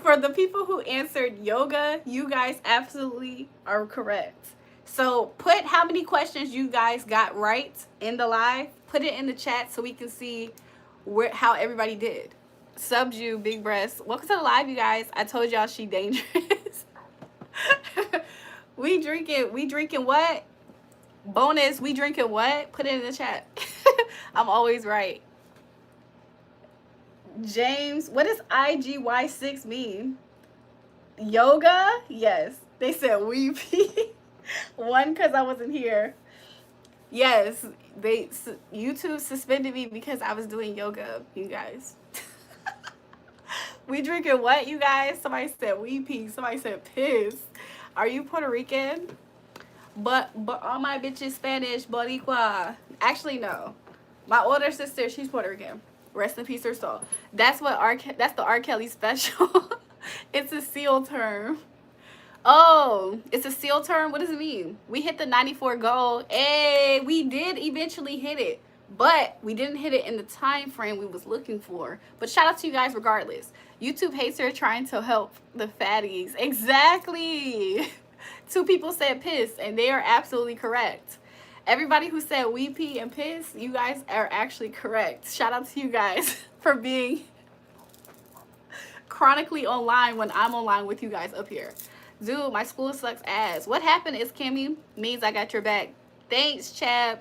For the people who answered yoga, you guys absolutely are correct. So put how many questions you guys got right in the live. Put it in the chat so we can see how everybody did. Subs you, big breasts. Welcome to the live, you guys. I told y'all she dangerous. We drinking what? Bonus, we drinking what? Put it in the chat. I'm always right. James, what does IGY6 mean? Yoga? Yes. They said weepy. 1, because I wasn't here. Yes, YouTube suspended me because I was doing yoga, you guys. We drinking what, you guys? Somebody said weepy. Somebody said piss. Are you Puerto Rican? But all my bitches Spanish, Boricua. Actually, no. My older sister, she's Puerto Rican. Rest in peace, her soul. That's that's the R. Kelly special. It's a SEAL term. Oh, it's a SEAL term? What does it mean? We hit the 94 goal. Hey, we did eventually hit it. But we didn't hit it in the time frame we was looking for. But shout out to you guys regardless. YouTube hates her trying to help the fatties. Exactly. 2 people said piss, and they are absolutely correct. Everybody who said we pee and piss, you guys are actually correct. Shout out to you guys for being chronically online when I'm online with you guys up here. Dude, my school sucks ass. What happened is Kimmy means I got your back. Thanks, Chad.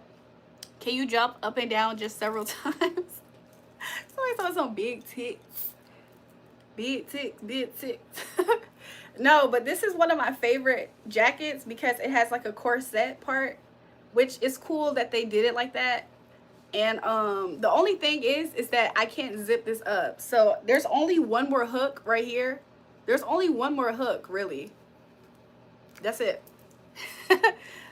Can you jump up and down just several times? Somebody saw some big tits. Big tits, big tits. No, but this is one of my favorite jackets because it has like a corset part, which is cool that they did it like that. And the only thing is that I can't zip this up. So there's only one more hook right here. There's only one more hook, really. That's it.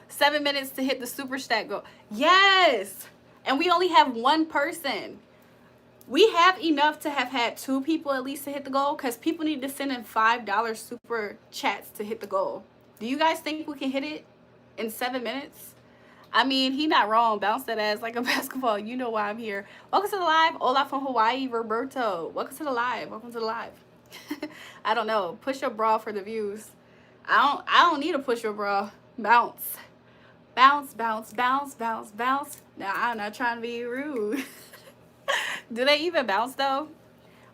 7 minutes to hit the super stack goal. Yes! And we only have one person. We have enough to have had 2 people at least to hit the goal because people need to send in $5 super chats to hit the goal. Do you guys think we can hit it in 7 minutes? I mean, he not wrong. Bounce that ass like a basketball. You know why I'm here. Welcome to the live. Hola from Hawaii, Roberto. Welcome to the live. Welcome to the live. I don't know. Push your bra for the views. I don't need to push your bra. Bounce. Bounce, bounce, bounce, bounce, bounce. Now, I'm not trying to be rude. Do they even bounce, though?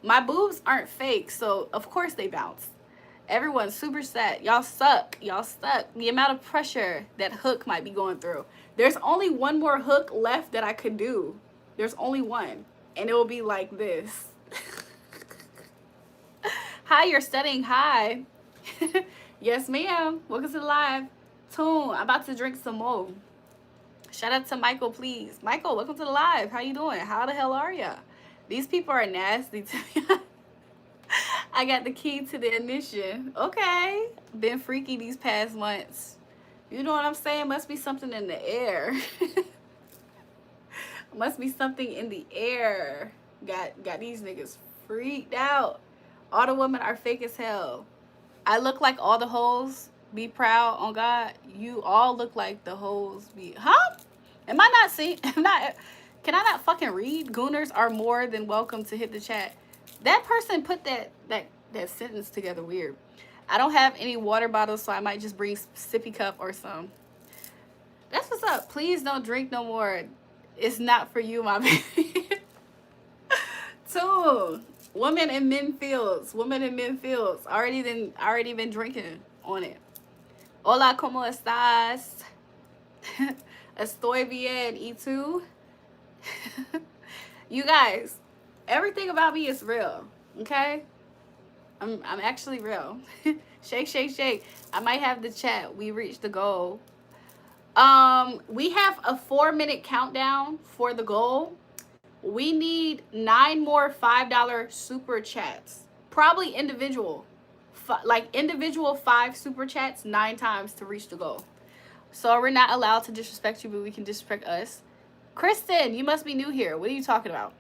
My boobs aren't fake, so of course they bounce. Everyone's super set. Y'all suck. Y'all suck. The amount of pressure that hook might be going through. There's only one more hook left that I could do. There's only one. And it will be like this. Hi, you're studying. Hi. Yes, ma'am. Welcome to the live. Tune, I'm about to drink some more. Shout out to Michael, please. Michael, welcome to the live. How you doing? How the hell are ya? These people are nasty to me. I got the key to the ignition. Okay. Been freaky these past months. You know what I'm saying? Must be something in the air. Must be something in the air. Got these niggas freaked out. All the women are fake as hell. I look like all the hoes. Be proud on God. You all look like the hoes. Huh? Am I not seeing? Can I not fucking read? Gooners are more than welcome to hit the chat. That person put that sentence together weird. I don't have any water bottles, so I might just bring sippy cup or some. That's what's up. Please don't drink no more. It's not for you, my baby. 2. Women and men fields. Women and men fields. Already been drinking on it. Hola, ¿cómo estás? Estoy bien, ¿y tú? You guys, everything about me is real, okay? I'm actually real. Shake, shake, shake. I might have the chat. We reached the goal. We have a 4-minute countdown for the goal. We need 9 more $5 super chats. Probably individual. Like individual 5 super chats 9 times to reach the goal. So we're not allowed to disrespect you, but we can disrespect us. Kristen, you must be new here. What are you talking about?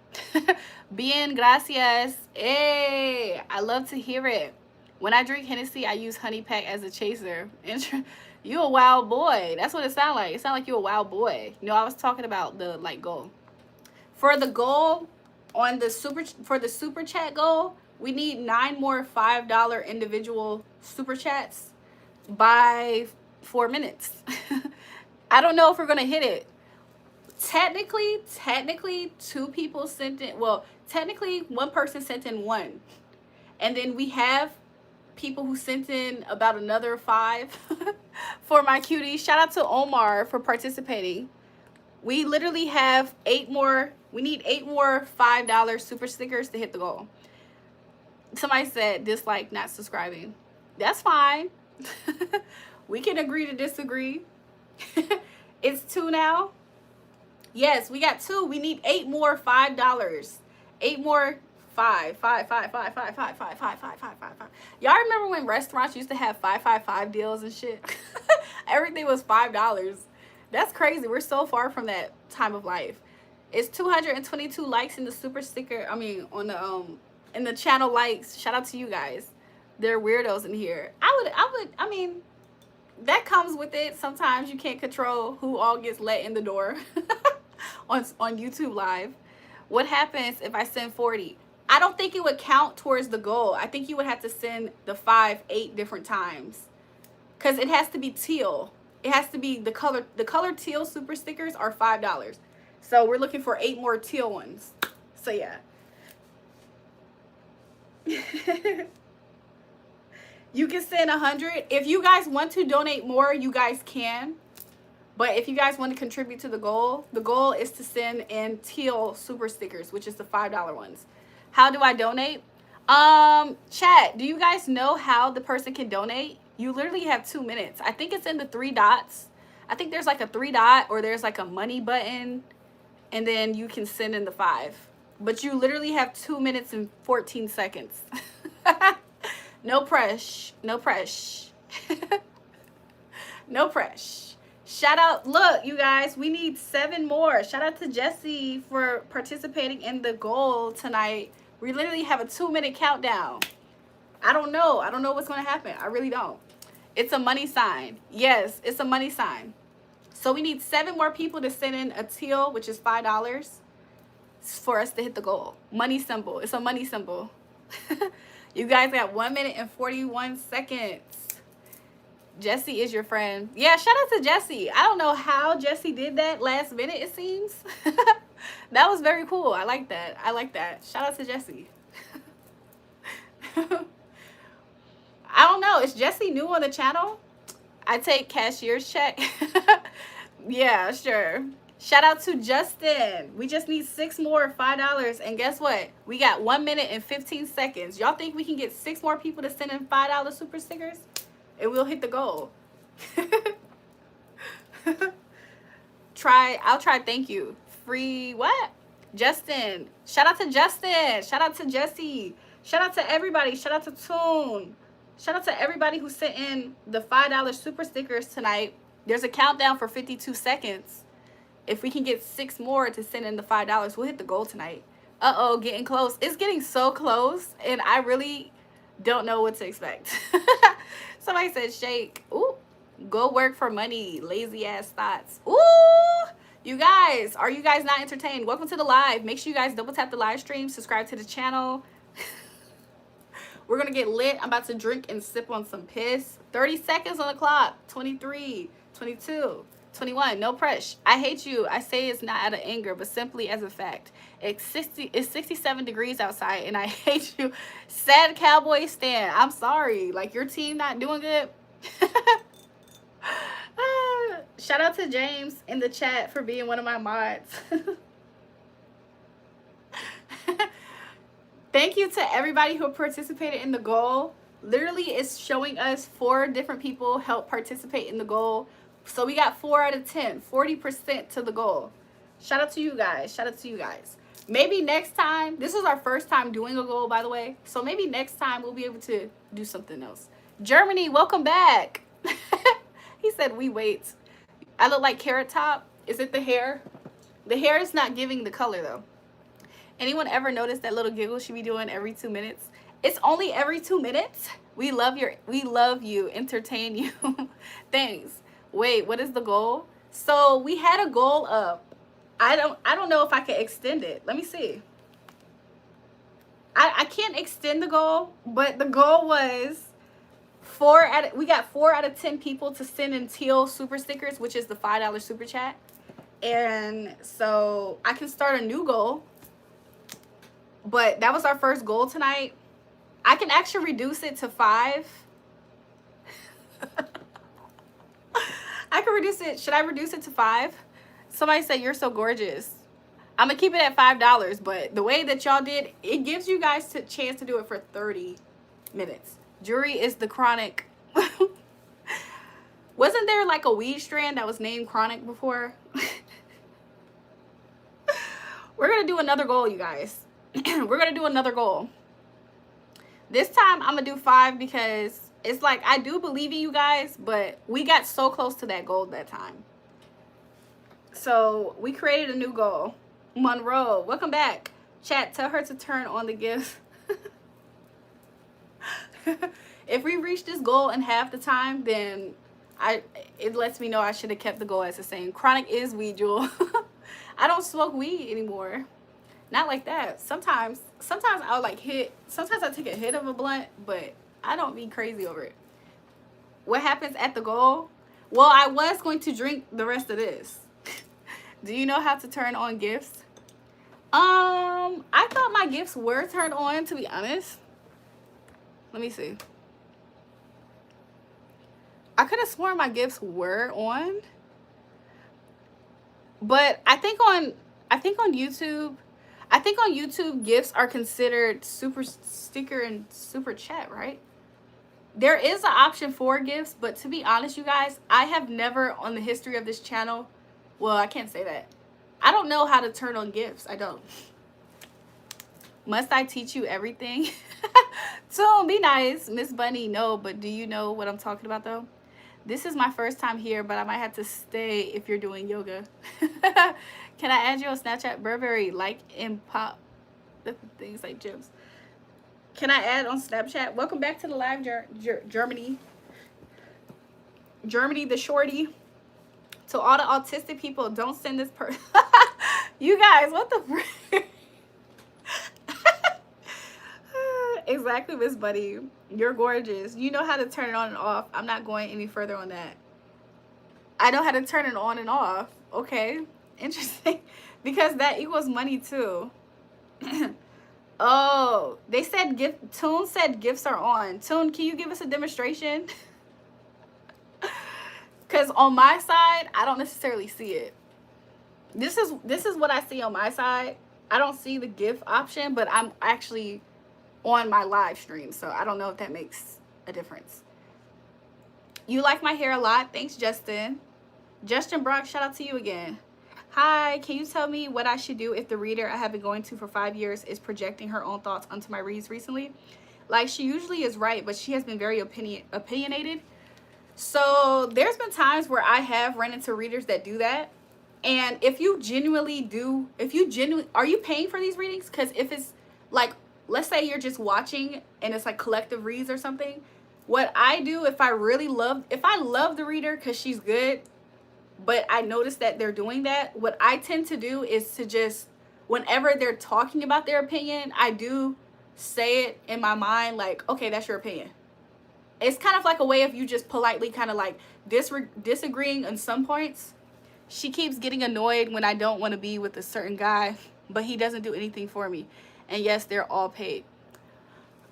Bien, gracias. Hey, I love to hear it. When I drink Hennessy, I use honey pack as a chaser. You a wild boy. That's what it sounds like. It sounds like you a wild boy. You know, I was talking about the goal. For the goal on the super chat goal, we need 9 more $5 individual super chats by 4 minutes. I don't know if we're gonna hit it. Technically 2 people sent in. Well, technically 1 person sent in 1, and then we have people who sent in about another 5 for my cutie. Shout out to Omar for participating. We literally have 8 more. We need 8 more $5 super stickers to hit the goal. Somebody said dislike, not subscribing. That's fine. We can agree to disagree. It's 2 now. Yes, we got 2. We need 8 more $5. 8 more Five. Y'all remember when restaurants used to have 555 deals and shit? Everything was $5. That's crazy. We're so far from that time of life. It's 222 likes in the super sticker. I mean, on the in the channel likes. Shout out to you guys. They're weirdos in here. I mean, that comes with it. Sometimes you can't control who all gets let in the door on YouTube Live. What happens if I send 40? I don't think it would count towards the goal. I think you would have to send the 5 8 different times, because it has to be teal. It has to be the color teal super stickers are $5. So we're looking for 8 more teal ones. So yeah. You can send 100. If you guys want to donate more, you guys can. But if you guys want to contribute to the goal is to send in teal super stickers, which is the $5 ones. How do I donate? Chat, do you guys know how the person can donate? You literally have 2 minutes. I think it's in the 3 dots. I think there's like a 3 dot, or there's like a money button, and then you can send in the 5. But you literally have 2 minutes and 14 seconds. No press. No press. No press. Shout out. Look, you guys, we need 7 more. Shout out to Jesse for participating in the goal tonight. We literally have a 2-minute countdown. I don't know. I don't know what's going to happen. I really don't. It's a money sign. Yes, it's a money sign. So we need 7 more people to send in a teal, which is $5, for us to hit the goal. Money symbol. It's a money symbol. You guys got 1 minute and 41 seconds. Jesse is your friend. Yeah, shout out to Jesse. I don't know how Jesse did that last minute, it seems. That was very cool. I like that. I like that. Shout out to Jesse. I don't know. Is Jesse new on the channel? I take cashier's check. Yeah, sure. Shout out to Justin. We just need 6 more $5. And guess what? We got 1 minute and 15 seconds. Y'all think we can get 6 more people to send in $5 super stickers? And we'll hit the goal. I'll try. Thank you. Free what? Justin. Shout out to Justin. Shout out to Jesse. Shout out to everybody. Shout out to Toon. Shout out to everybody who sent in the $5 super stickers tonight. There's a countdown for 52 seconds. If we can get 6 more to send in the $5, we'll hit the goal tonight. Uh-oh, getting close. It's getting so close, and I really don't know what to expect. Somebody said shake. Ooh, go work for money. Lazy ass thoughts. Ooh, you guys, are you guys not entertained? Welcome to the live. Make sure you guys double tap the live stream, subscribe to the channel. We're gonna get lit. I'm about to drink and sip on some piss. 30 seconds on the clock. 23, 22, 21. No pressure. I hate you. I say it's not out of anger, but simply as a fact. It's 67 degrees outside, and I hate you. Sad cowboy Stan. I'm sorry. Like, your team not doing good. Shout out to James in the chat for being one of my mods. Thank you to everybody who participated in the goal. Literally, it's showing us 4 different people help participate in the goal. So we got 4 out of 10, 40% to the goal. Shout out to you guys. Shout out to you guys. Maybe next time, this is our first time doing a goal, by the way. So maybe next time we'll be able to do something else. Germany, welcome back. He said, we wait. I look like Carrot Top. Is it the hair? The hair is not giving the color, though. Anyone ever notice that little giggle she be doing every 2 minutes? It's only every 2 minutes. We love you, entertain you. Thanks. Wait, what is the goal? So we had a goal up. I don't know if I can extend it. Let me see. I can't extend the goal, but the goal was we got 4 out of 10 people to send in teal super stickers, which is the $5 super chat. And so I can start a new goal. But that was our first goal tonight. I can actually reduce it to 5. I can reduce it. Should I reduce it to 5? Somebody said, you're so gorgeous. I'm going to keep it at $5. But the way that y'all did, it gives you guys a chance to do it for 30 minutes. Julrae is the chronic. Wasn't there like a weed strand that was named Chronic before? We're going to do another goal, you guys. We're going to do another goal. This time, I'm going to do 5 because it's like I do believe in you guys, but we got so close to that goal that time. So we created a new goal. Monroe, welcome back. Chat, tell her to turn on the gifts. If we reach this goal in half the time, then it lets me know I should have kept the goal as the same. Chronic is weed, Jewel. I don't smoke weed anymore. Not like that. Sometimes I'll like sometimes I take a hit of a blunt, but I don't be crazy over it. What happens at the goal? Well, I was going to drink the rest of this. Do you know how to turn on gifts? I thought my gifts were turned on, to be honest. Let me see. I could have sworn my gifts were on. But I think on YouTube gifts are considered super sticker and super chat, right? There is an option for gifts, but to be honest, you guys, I have never on the history of this channel, well, I can't say that. I don't know how to turn on gifts. I don't. Must I teach you everything? So be nice, Miss Bunny. No, but do you know what I'm talking about though? This is my first time here, but I might have to stay if you're doing yoga. Can I add you on Snapchat? Burberry, like and pop. Things like gyms. Can I add on Snapchat? Welcome back to the live, Germany. Germany, the shorty. To all the autistic people, don't send this person. You guys, what the frick? Exactly, Miss Buddy. You're gorgeous. You know how to turn it on and off. I'm not going any further on that. I know how to turn it on and off. Okay, interesting. Because that equals money too. Oh, they said Toon said gifts are on. Toon, can you give us a demonstration? Because on my side, I don't necessarily see it. This is what I see on my side. I don't see the gift option, but I'm actually on my live stream, so I don't know if that makes a difference. You like my hair a lot. Thanks, Justin. Justin Brock, shout out to you again. Hi, can you tell me what I should do if the reader I have been going to for 5 years is projecting her own thoughts onto my reads recently? Like, she usually is right, but she has been very opinionated. So there's been times where I have run into readers that do that. And if you genuinely are you paying for these readings? Because if it's like, let's say you're just watching and it's like collective reads or something. What I do if I love the reader because she's good, but I notice that they're doing that, what I tend to do is to just, whenever they're talking about their opinion, I do say it in my mind like, okay, that's your opinion. It's kind of like a way of you just politely kind of like disagreeing on some points. She keeps getting annoyed when I don't want to be with a certain guy, but he doesn't do anything for me. And yes, they're all paid.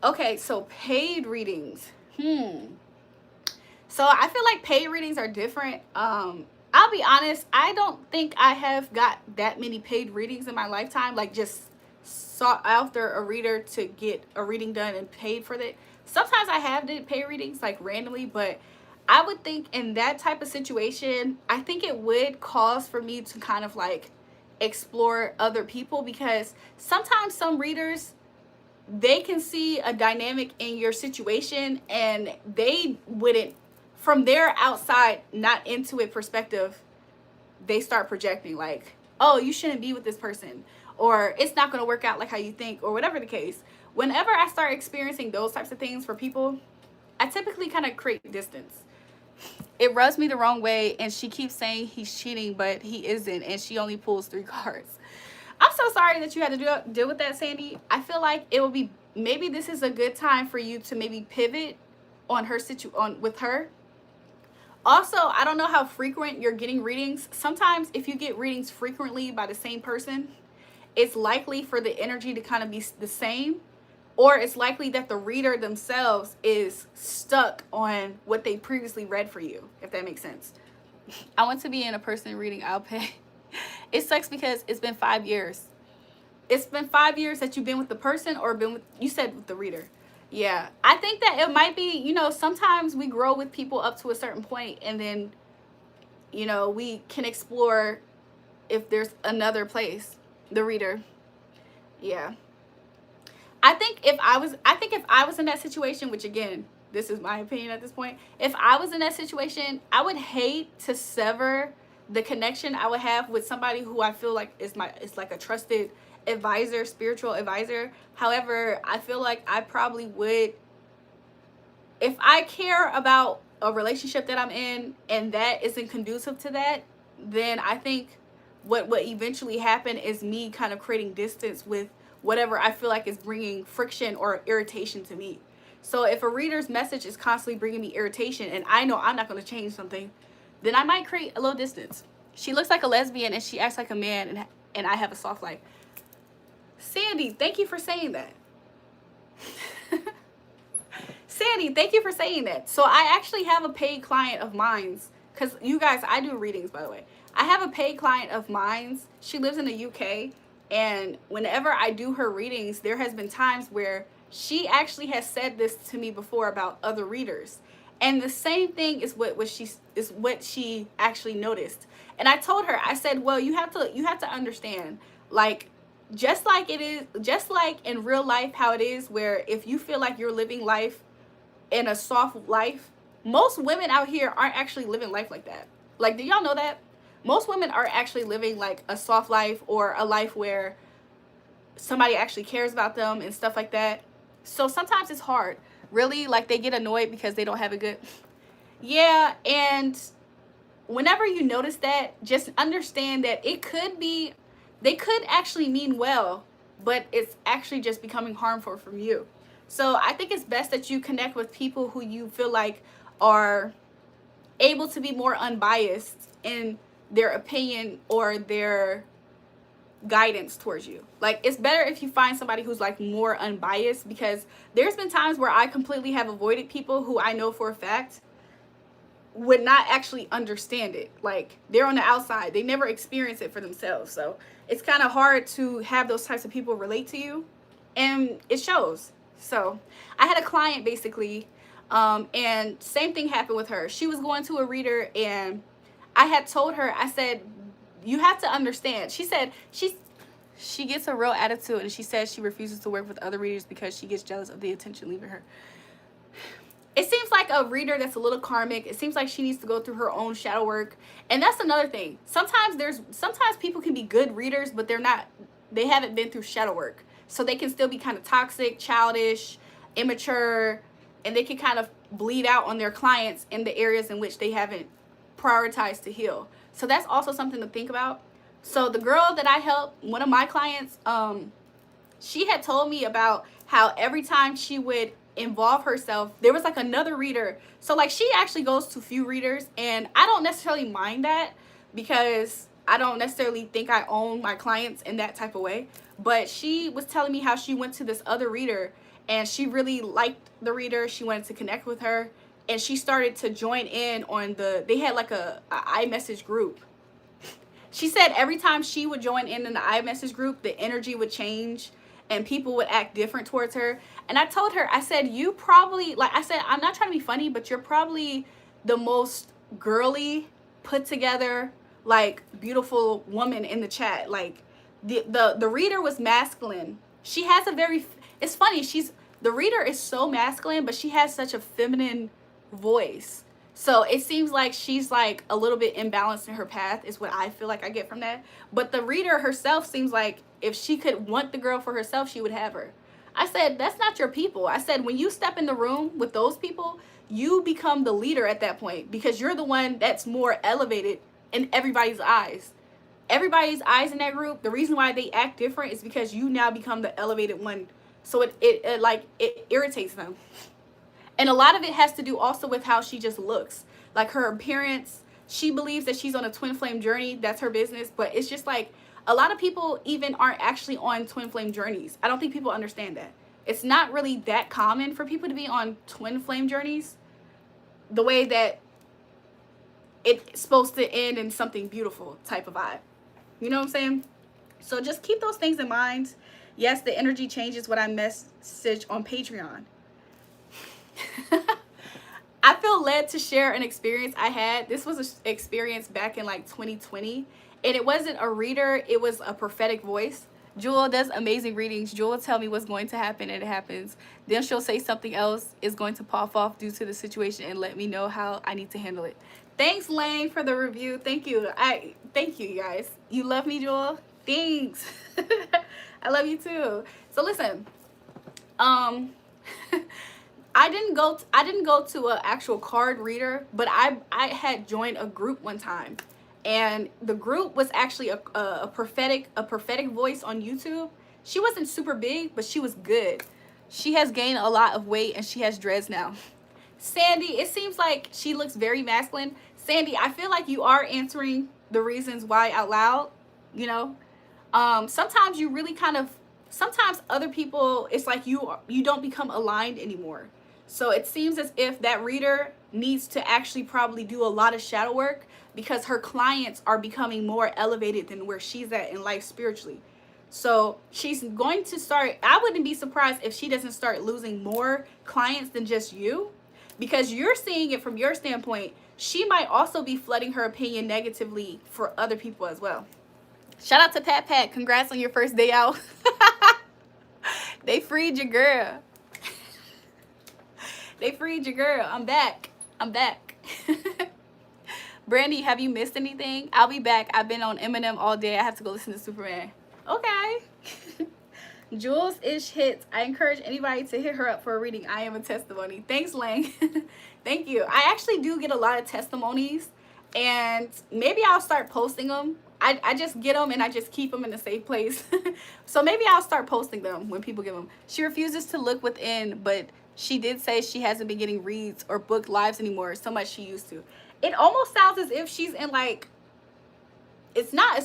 Okay, so paid readings. So I feel like paid readings are different. I'll be honest, I don't think I have got that many paid readings in my lifetime. Like just sought after a reader to get a reading done and paid for that. Sometimes I have did paid readings like randomly, but I would think in that type of situation, I think it would cause for me to kind of like explore other people, because sometimes some readers, they can see a dynamic in your situation and they wouldn't, from their outside, not into it perspective, they start projecting like, oh, you shouldn't be with this person, or it's not going to work out like how you think, or whatever the case. Whenever I start experiencing those types of things for people, I typically kind of create distance. It rubs me the wrong way, and she keeps saying he's cheating, but he isn't, and she only pulls 3 cards. I'm so sorry that you had to deal with that, Sandy. I feel like it would be, maybe this is a good time for you to maybe pivot on her with her. Also, I don't know how frequent you're getting readings. Sometimes if you get readings frequently by the same person, it's likely for the energy to kind of be the same, or it's likely that the reader themselves is stuck on what they previously read for you, if that makes sense. I want to be in a person reading, I'll pay. It sucks because it's been 5 years. It's been 5 years that you've been with the person, or been with, you said with the reader. Yeah, I think that it might be, you know, sometimes we grow with people up to a certain point, and then, you know, we can explore if there's another place. The reader. Yeah. I think if I was in that situation, which again, this is my opinion at this point, if I was in that situation, I would hate to sever the connection I would have with somebody who I feel like is like a trusted advisor, spiritual advisor. However, I feel like I probably would, if I care about a relationship that I'm in and that isn't conducive to that, then I think what eventually happen is me kind of creating distance with whatever I feel like is bringing friction or irritation to me. So if a reader's message is constantly bringing me irritation and I know I'm not going to change something, then I might create a little distance. She looks like a lesbian and she acts like a man, and I have a soft life. Sandy, thank you for saying that. Sandy, thank you for saying that. So I actually have a paid client of mine, because you guys, I do readings, by the way. I have a paid client of mine. She lives in the UK, and whenever I do her readings, there has been times where she actually has said this to me before about other readers. And the same thing is what she actually noticed. And I told her, I said, well, you have to understand, like, just like in real life how it is, where if you feel like you're living life in a soft life, most women out here aren't actually living life like that. Like, do y'all know that? Most women are actually living like a soft life, or a life where somebody actually cares about them and stuff like that. So sometimes it's hard. Really, like, they get annoyed because they don't have a good... Yeah, and whenever you notice that, just understand that it could be... They could actually mean well, but it's actually just becoming harmful from you. So I think it's best that you connect with people who you feel like are able to be more unbiased in their opinion or their guidance towards you. Like, it's better if you find somebody who's like more unbiased, because there's been times where I completely have avoided people who I know for a fact would not actually understand it. Like, they're on the outside, they never experience it for themselves. So it's kind of hard to have those types of people relate to you, and it shows. So I had a client basically, and same thing happened with her. She was going to a reader, and I had told her, I said, you have to understand. She said she gets a real attitude, and she says she refuses to work with other readers because she gets jealous of the attention leaving her. It seems like a reader that's a little karmic. It seems like she needs to go through her own shadow work. And that's another thing. Sometimes people can be good readers, but they haven't been through shadow work. So they can still be kind of toxic, childish, immature, and they can kind of bleed out on their clients in the areas in which they haven't prioritized to heal. So that's also something to think about. So the girl that I helped, one of my clients, she had told me about how every time she would involve herself, there was like another reader. So like, she actually goes to few readers, and I don't necessarily mind that, because I don't necessarily think I own my clients in that type of way. But she was telling me how she went to this other reader, and she really liked the reader. She wanted to connect with her, and she started to join in on they had like a iMessage group. She said every time she would join in the iMessage group, the energy would change and people would act different towards her. And I told her, I said, you probably, like I said, I'm not trying to be funny, but you're probably the most girly, put together, like, beautiful woman in the chat. Like, the reader was masculine. She has a very, it's funny, the reader is so masculine, but she has such a feminine voice. So it seems like she's like a little bit imbalanced in her path, is what I feel like I get from that. But the reader herself seems like if she could want the girl for herself, she would have her. I said, that's not your people. I said, when you step in the room with those people, you become the leader at that point, because you're the one that's more elevated in everybody's eyes. Everybody's eyes in that group, the reason why they act different is because you now become the elevated one. So it irritates them. And a lot of it has to do also with how she just looks. Like, her appearance, she believes that she's on a twin flame journey. That's her business. But it's just like, a lot of people even aren't actually on twin flame journeys. I don't think people understand that. It's not really that common for people to be on twin flame journeys, the way that it's supposed to end in something beautiful type of vibe. You know what I'm saying? So just keep those things in mind. Yes, the energy changes when I message on Patreon. I feel led to share an experience I had. This was an experience back in like 2020, and it wasn't a reader, it was a prophetic voice. Jewel does amazing readings. Jewel will tell me what's going to happen and it happens. Then she'll say something else is going to pop off due to the situation and let me know how I need to handle it. Thanks, Lane, for the review. Thank you. Thank you, guys. You love me, Jewel? Thanks. I love you too. So listen, I didn't go to an actual card reader, but I had joined a group one time, and the group was actually a prophetic voice on YouTube. She wasn't super big, but she was good. She has gained a lot of weight and she has dreads now. Sandy, it seems like she looks very masculine. Sandy, I feel like you are answering the reasons why out loud, you know. Sometimes you really sometimes other people, it's like you don't become aligned anymore. So it seems as if that reader needs to actually probably do a lot of shadow work because her clients are becoming more elevated than where she's at in life spiritually. So she's going to start, I wouldn't be surprised if she doesn't start losing more clients than just you, because you're seeing it from your standpoint. She might also be flooding her opinion negatively for other people as well. Shout out to Pat Pat. Congrats on your first day out. They freed your girl. They freed your girl. I'm back. I'm back. Brandy, have you missed anything? I'll be back. I've been on Eminem all day. I have to go listen to Superman. Okay. Jules Ish Hits. I encourage anybody to hit her up for a reading. I am a testimony. Thanks, Lang. Thank you. I actually do get a lot of testimonies, and maybe I'll start posting them. I just get them and I just keep them in a safe place. So maybe I'll start posting them when people give them. She refuses to look within, but she did say she hasn't been getting reads or booked lives anymore so much she used to. It almost sounds as if she's in like, it's not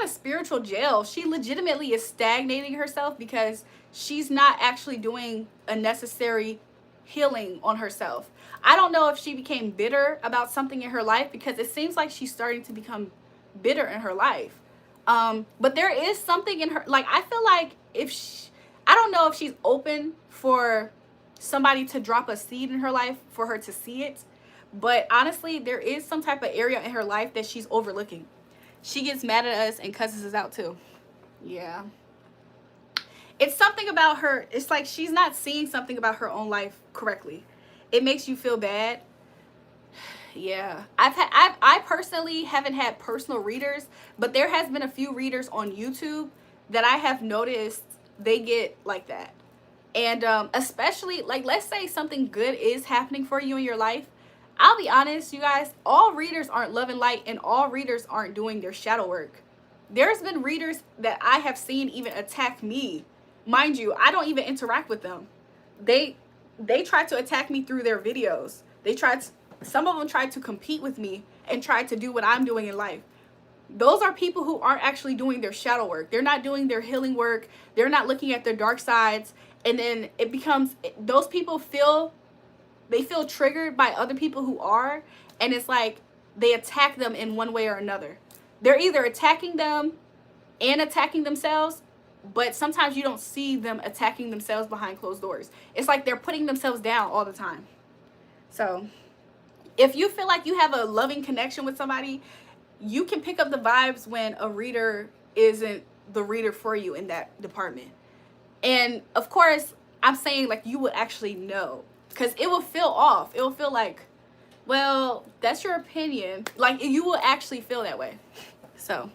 a spiritual jail. She legitimately is stagnating herself because she's not actually doing a necessary healing on herself. I don't know if she became bitter about something in her life, because it seems like she's starting to become bitter in her life. But there is something in her, like, I feel like I don't know if she's open for somebody to drop a seed in her life for her to see it. But honestly, there is some type of area in her life that she's overlooking. She gets mad at us and cusses us out too. Yeah. It's something about her. It's like she's not seeing something about her own life correctly. It makes you feel bad. Yeah. I personally haven't had personal readers, but there has been a few readers on YouTube that I have noticed they get like that. And especially, like, let's say something good is happening for you in your life. I'll be honest, you guys, all readers aren't love and light, and all readers aren't doing their shadow work. There's been readers that I have seen even attack me. Mind you, I don't even interact with them. They try to attack me through their videos. Some of them tried to compete with me and tried to do what I'm doing in life. Those are people who aren't actually doing their shadow work. They're not doing their healing work. They're not looking at their dark sides. And then it becomes, those people feel triggered by other people who are, and it's like they attack them in one way or another. They're either attacking them and attacking themselves, but sometimes you don't see them attacking themselves behind closed doors. It's like they're putting themselves down all the time. So if you feel like you have a loving connection with somebody, you can pick up the vibes when a reader isn't the reader for you in that department. And of course, I'm saying, like, you would actually know, because it will feel off. It will feel like, well, that's your opinion. Like, you will actually feel that way. So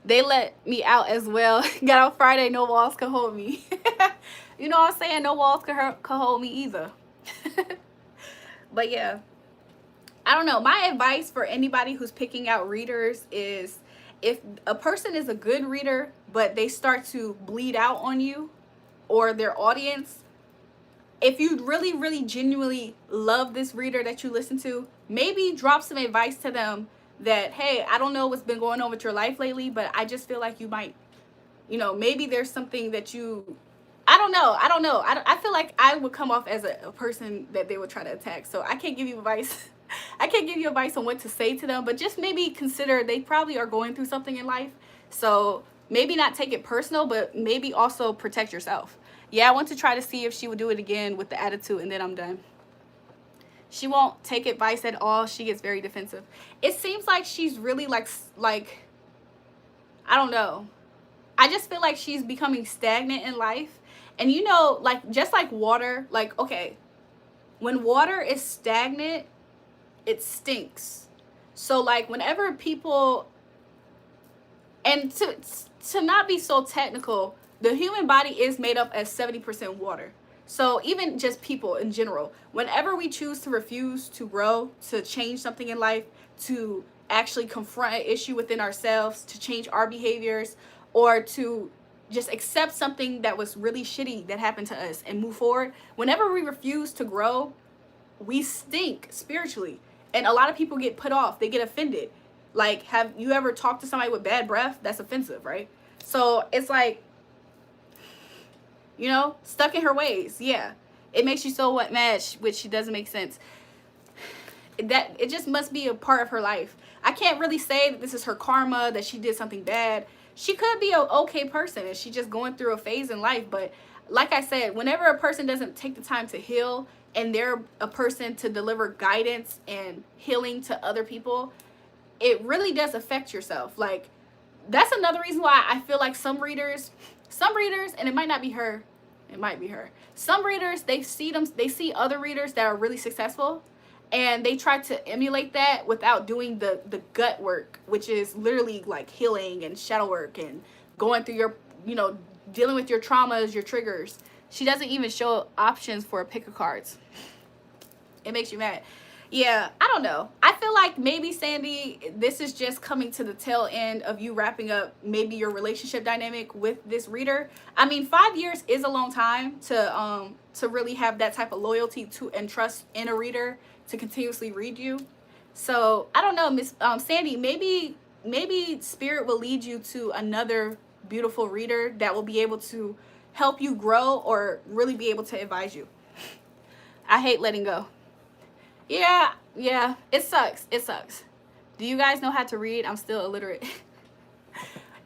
they let me out as well. Got out Friday, no walls could hold me. You know what I'm saying? No walls could hold me either. But yeah, I don't know. My advice for anybody who's picking out readers is, if a person is a good reader, but they start to bleed out on you or their audience, if you really, really genuinely love this reader that you listen to, maybe drop some advice to them that, hey, I don't know what's been going on with your life lately, but I just feel like you might, you know, maybe there's something that you, I don't know. I feel like I would come off as a person that they would try to attack. So I can't give you advice. I can't give you advice on what to say to them, but just maybe consider they probably are going through something in life. So maybe not take it personal, but maybe also protect yourself. Yeah, I want to try to see if she would do it again with the attitude, and then I'm done. She won't take advice at all. She gets very defensive. It seems like she's really like I don't know. I just feel like she's becoming stagnant in life. And you know, like, just like water, like, okay, when water is stagnant, it stinks. So like whenever people, and to not be so technical, the human body is made up as 70% water. So even just people in general, whenever we choose to refuse to grow, to change something in life, to actually confront an issue within ourselves, to change our behaviors, or to just accept something that was really shitty that happened to us and move forward, whenever we refuse to grow, we stink spiritually. And a lot of people get put off, they get offended. Like, have you ever talked to somebody with bad breath? That's offensive, right? So it's like, you know, stuck in her ways. Yeah, it makes you so mad, which doesn't make sense. That it just must be a part of her life. I can't really say that this is her karma, that she did something bad. She could be an okay person and she's just going through a phase in life. But like I said, whenever a person doesn't take the time to heal and they're a person to deliver guidance and healing to other people, it really does affect yourself. Like, that's another reason why I feel like some readers, and it might not be her, it might be her. Some readers, they see other readers that are really successful, and they try to emulate that without doing the gut work, which is literally like healing and shadow work and going through your, you know, dealing with your traumas, your triggers. She doesn't even show options for a pick of cards. It makes you mad. Yeah, I don't know. I feel like maybe, Sandy, this is just coming to the tail end of you wrapping up maybe your relationship dynamic with this reader. I mean, 5 years is a long time to really have that type of loyalty to and trust in a reader to continuously read you. So I don't know, Miss Sandy, maybe Spirit will lead you to another beautiful reader that will be able to help you grow or really be able to advise you. I hate letting go. Yeah, it sucks. It sucks. Do you guys know how to read? I'm still illiterate.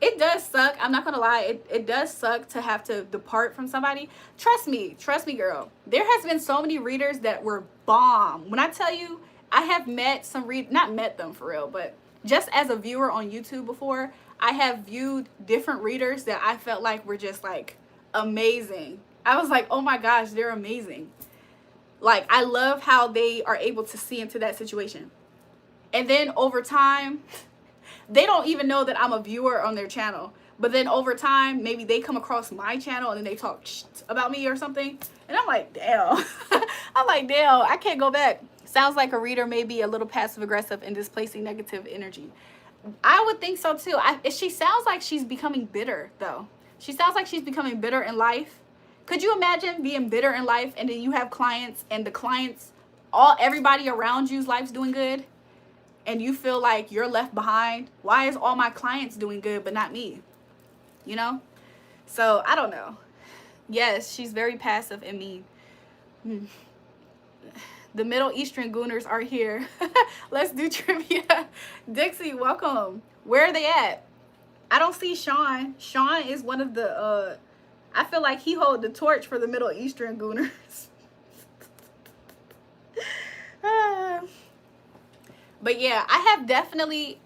It does suck. I'm not gonna lie. It does suck to have to depart from somebody. Trust me, girl. There has been so many readers that were bomb. When I tell you, I have met some not met them for real, but just as a viewer on YouTube before, I have viewed different readers that I felt like were just like amazing. I was like, oh my gosh, they're amazing. Like, I love how they are able to see into that situation. And then over time, they don't even know that I'm a viewer on their channel. But then over time, maybe they come across my channel and then they talk about me or something. And I'm like, damn. I'm like, damn, I can't go back. Sounds like a reader may be a little passive aggressive and displacing negative energy. I would think so too. She sounds like she's becoming bitter though. She sounds like she's becoming bitter in life. Could you imagine being bitter in life and then you have clients and the clients, everybody around you's life's doing good and you feel like you're left behind? Why is all my clients doing good but not me? You know? So, I don't know. Yes, she's very passive and mean. The Middle Eastern Gooners are here. Let's do trivia. Dixie, welcome. Where are they at? I don't see Sean. Sean is one of the... I feel like he holds the torch for the Middle Eastern Gooners. But yeah, I definitely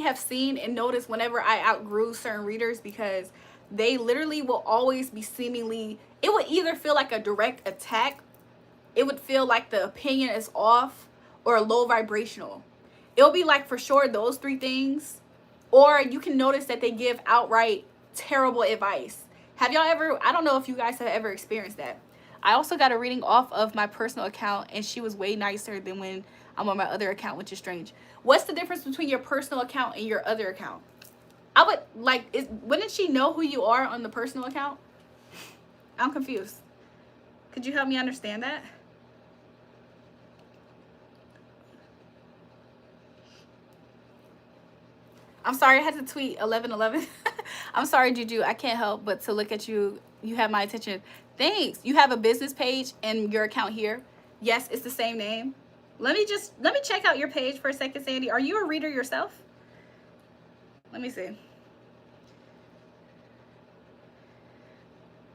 have seen and noticed whenever I outgrew certain readers, because they literally will always be seemingly, it would either feel like a direct attack, it would feel like the opinion is off, or low vibrational. It'll be like for sure those three things. Or you can notice that they give outright terrible advice. Have y'all ever, I don't know if you guys have ever experienced that. I also got a reading off of my personal account and she was way nicer than when I'm on my other account, which is strange. What's the difference between your personal account and your other account? I would like, wouldn't she know who you are on the personal account? I'm confused. Could you help me understand that? I'm sorry, I had to tweet 11:11. I'm sorry, Juju. I can't help but to look at you. You have my attention. Thanks. You have a business page and your account here. Yes, it's the same name. Let me check out your page for a second, Sandy. Are you a reader yourself? Let me see.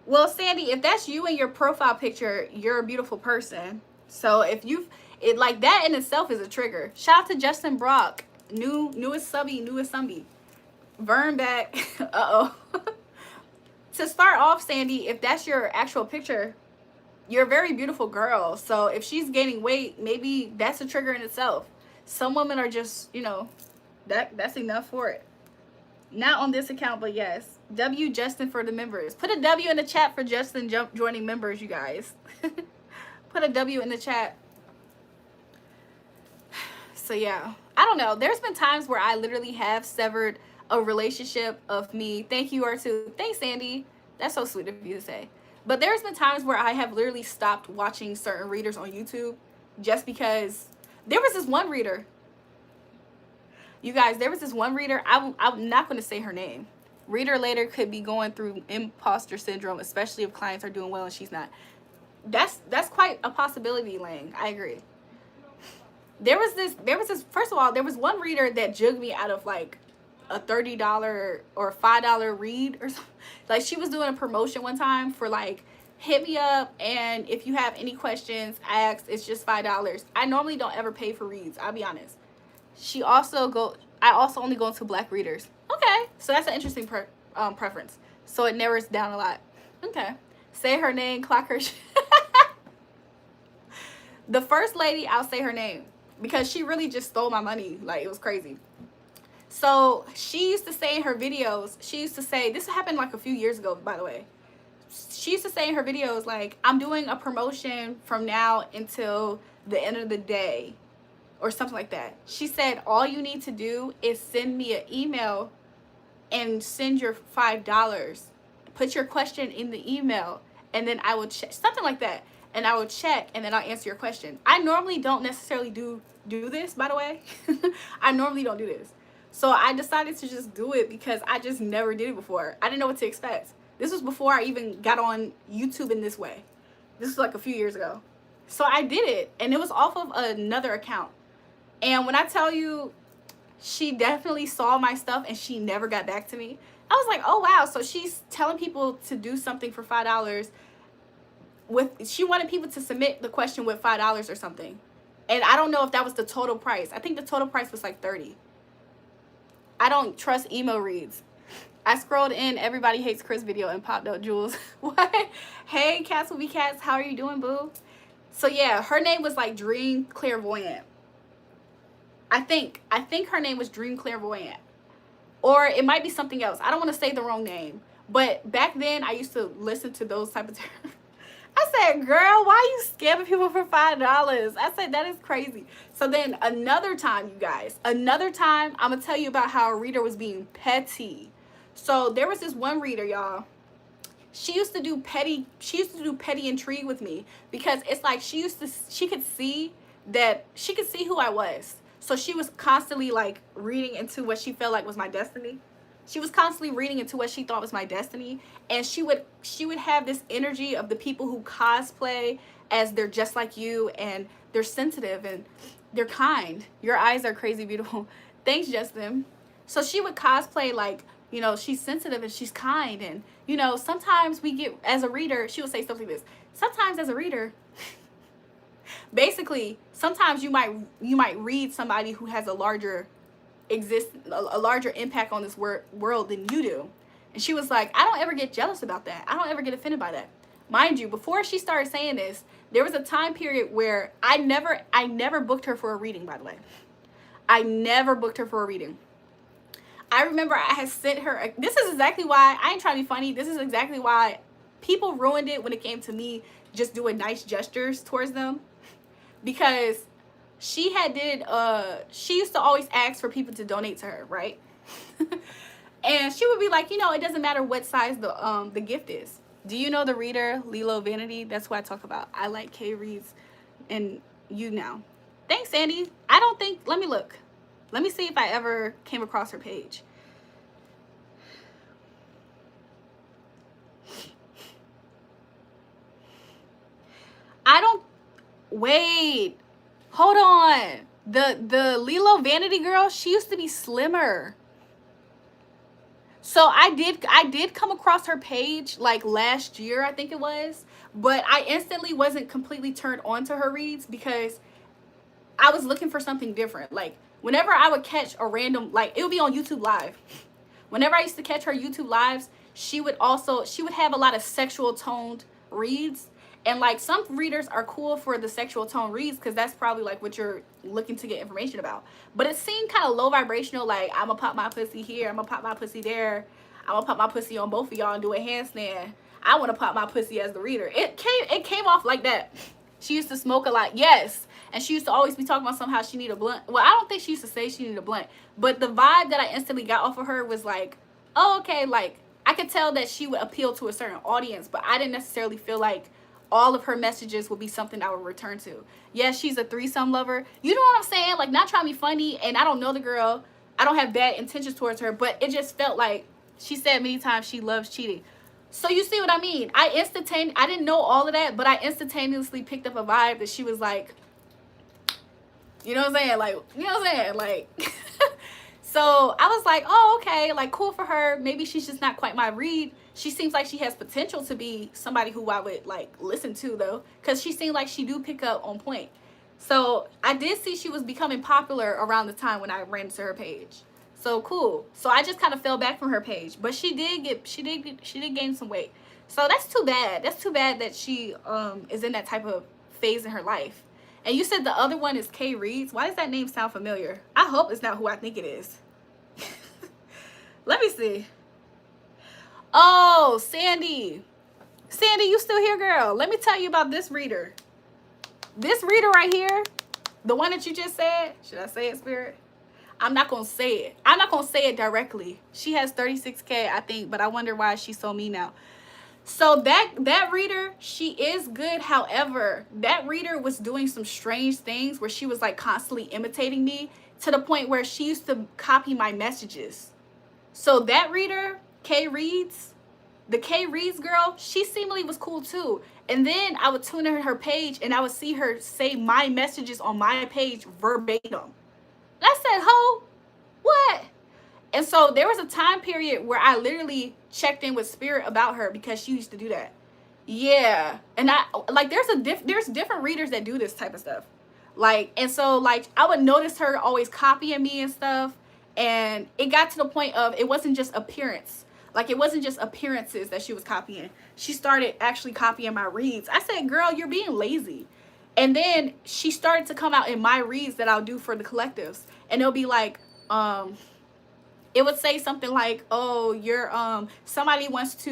Well, Sandy, if that's you in your profile picture, you're a beautiful person. So if like that in itself is a trigger. Shout out to Justin Brock. Newest subby. Vern back. Uh-oh. To start off, Sandy, if that's your actual picture, you're a very beautiful girl. So if she's gaining weight, maybe that's a trigger in itself. Some women are just, you know, that's enough for it. Not on this account, but yes. W Justin for the members. Put a W in the chat for Justin joining members, you guys. Put a W in the chat. So yeah, I don't know. There's been times where I literally have severed a relationship of me. Thank you, R2. Thanks, Sandy. That's so sweet of you to say. But there's been times where I have literally stopped watching certain readers on YouTube just because there was this one reader. You guys, there was this one reader. I'm not going to say her name. Reader later could be going through imposter syndrome, especially if clients are doing well and she's not. That's quite a possibility, Lang. I agree. There was this, first of all, there was one reader that jugged me out of like a $30 or $5 read or something. Like she was doing a promotion one time for like, hit me up and if you have any questions, ask. It's just $5. I normally don't ever pay for reads, I'll be honest. I also only go into black readers. Okay, so that's an interesting preference. So it narrows down a lot. Okay, say her name, clock her. The first lady, I'll say her name because she really just stole my money. Like, it was crazy. So she used to say in her videos, she used to say, this happened like a few years ago, by the way. She used to say in her videos, like, I'm doing a promotion from now until the end of the day or something like that. She said, all you need to do is send me an email and send your $5. Put your question in the email and then I will check, something like that. And I will check and then I'll answer your question. I normally don't necessarily do this, by the way. I normally don't do this. So I decided to just do it because I just never did it before. I didn't know what to expect. This was before I even got on YouTube in this way. This was like a few years ago. So I did it and it was off of another account. And when I tell you, she definitely saw my stuff and she never got back to me. I was like, oh wow, so she's telling people to do something for $5. She wanted people to submit the question with $5 or something. And I don't know if that was the total price. I think the total price was like $30. I don't trust email reads. I scrolled in Everybody Hates Chris video and popped up Jules. What? Hey, Cats will be cats. How are you doing, boo? So yeah, her name was like Dream Clairvoyant. I think her name was Dream Clairvoyant. Or it might be something else. I don't want to say the wrong name. But back then, I used to listen to those type of terms. I said, girl, why are you scamming people for $5? I said, that is crazy. So then another time, you guys, I'm going to tell you about how a reader was being petty. So there was this one reader, y'all. She used to do petty intrigue with me because it's like she could see who I was. So she was constantly like reading into what she felt like was my destiny. She was constantly reading into what she thought was my destiny. And she would have this energy of the people who cosplay as they're just like you and they're sensitive and they're kind. Your eyes are crazy beautiful. Thanks, Justin. So she would cosplay like, you know, she's sensitive and she's kind. And, you know, sometimes we get, as a reader, she would say stuff like this. Sometimes as a reader, basically, sometimes you might read somebody who has a larger impact on this world than you do. And she was like, I don't ever get jealous about that. I don't ever get offended by that. Mind you, before she started saying this, there was a time period where I never booked her for a reading, by the way. I never booked her for a reading. I remember I had sent her, this is exactly why, I ain't trying to be funny, this is exactly why people ruined it when it came to me just doing nice gestures towards them. Because she used to always ask for people to donate to her, right? And she would be like, you know, it doesn't matter what size the gift is. Do you know the reader, Lilo Vanity? That's what I talk about. I like K reads and you now. Thanks, Sandy. I don't think, let me look. Let me see if I ever came across her page. Wait, hold on. The Lilo Vanity girl, she used to be slimmer. So I did come across her page like last year, I think it was. But I instantly wasn't completely turned on to her reads because I was looking for something different. Like, whenever I would catch a random, like, it would be on YouTube Live. whenever I used to catch her YouTube lives, she would have a lot of sexual toned reads. And like some readers are cool for the sexual tone reads because that's probably like what you're looking to get information about. But it seemed kind of low vibrational, like I'm gonna pop my pussy here, I'm gonna pop my pussy there, I'm gonna pop my pussy on both of y'all and do a handstand. I want to pop my pussy as the reader. It came off like that. She used to smoke a lot, yes. And she used to always be talking about somehow she need a blunt. Well, I don't think she used to say she needed a blunt. But the vibe that I instantly got off of her was like, oh, okay, like I could tell that she would appeal to a certain audience, but I didn't necessarily feel like all of her messages would be something I would return to. Yes, she's a threesome lover. You know what I'm saying? Like, not trying to be funny, and I don't know the girl. I don't have bad intentions towards her, but it just felt like she said many times she loves cheating. So you see what I mean? I didn't know all of that, but I instantaneously picked up a vibe that she was like, you know what I'm saying? Like, you know what I'm saying? Like, so I was like, oh, okay, like cool for her. Maybe she's just not quite my read. She seems like she has potential to be somebody who I would like listen to though, because she seemed like she do pick up on point. So I did see she was becoming popular around the time when I ran to her page. So cool. So I just kind of fell back from her page, but she did gain some weight. So that's too bad. That's too bad that she is in that type of phase in her life. And you said the other one is K Reeds. Why does that name sound familiar? I hope it's not who I think it is. Let me see. Oh, Sandy. Sandy, you still here, girl? Let me tell you about this reader. This reader right here, the one that you just said. Should I say it, Spirit? I'm not going to say it. I'm not going to say it directly. She has 36K, I think, but I wonder why she's so mean now. So that reader, she is good. However, that reader was doing some strange things where she was like constantly imitating me to the point where she used to copy my messages. So that reader, K Reeds, the K Reeds girl, she seemingly was cool too. And then I would tune in her page and I would see her say my messages on my page verbatim. And I said, ho, what? And so there was a time period where I literally checked in with Spirit about her because she used to do that. Yeah. And I like there's different readers that do this type of stuff. Like, and so like I would notice her always copying me and stuff. And it got to the point of it wasn't just appearance. Like it wasn't just appearances that she was copying. She started actually copying my reads. I said, girl, you're being lazy. And then she started to come out in my reads that I'll do for the collectives. And it'll be like, it would say something like, oh, you're somebody wants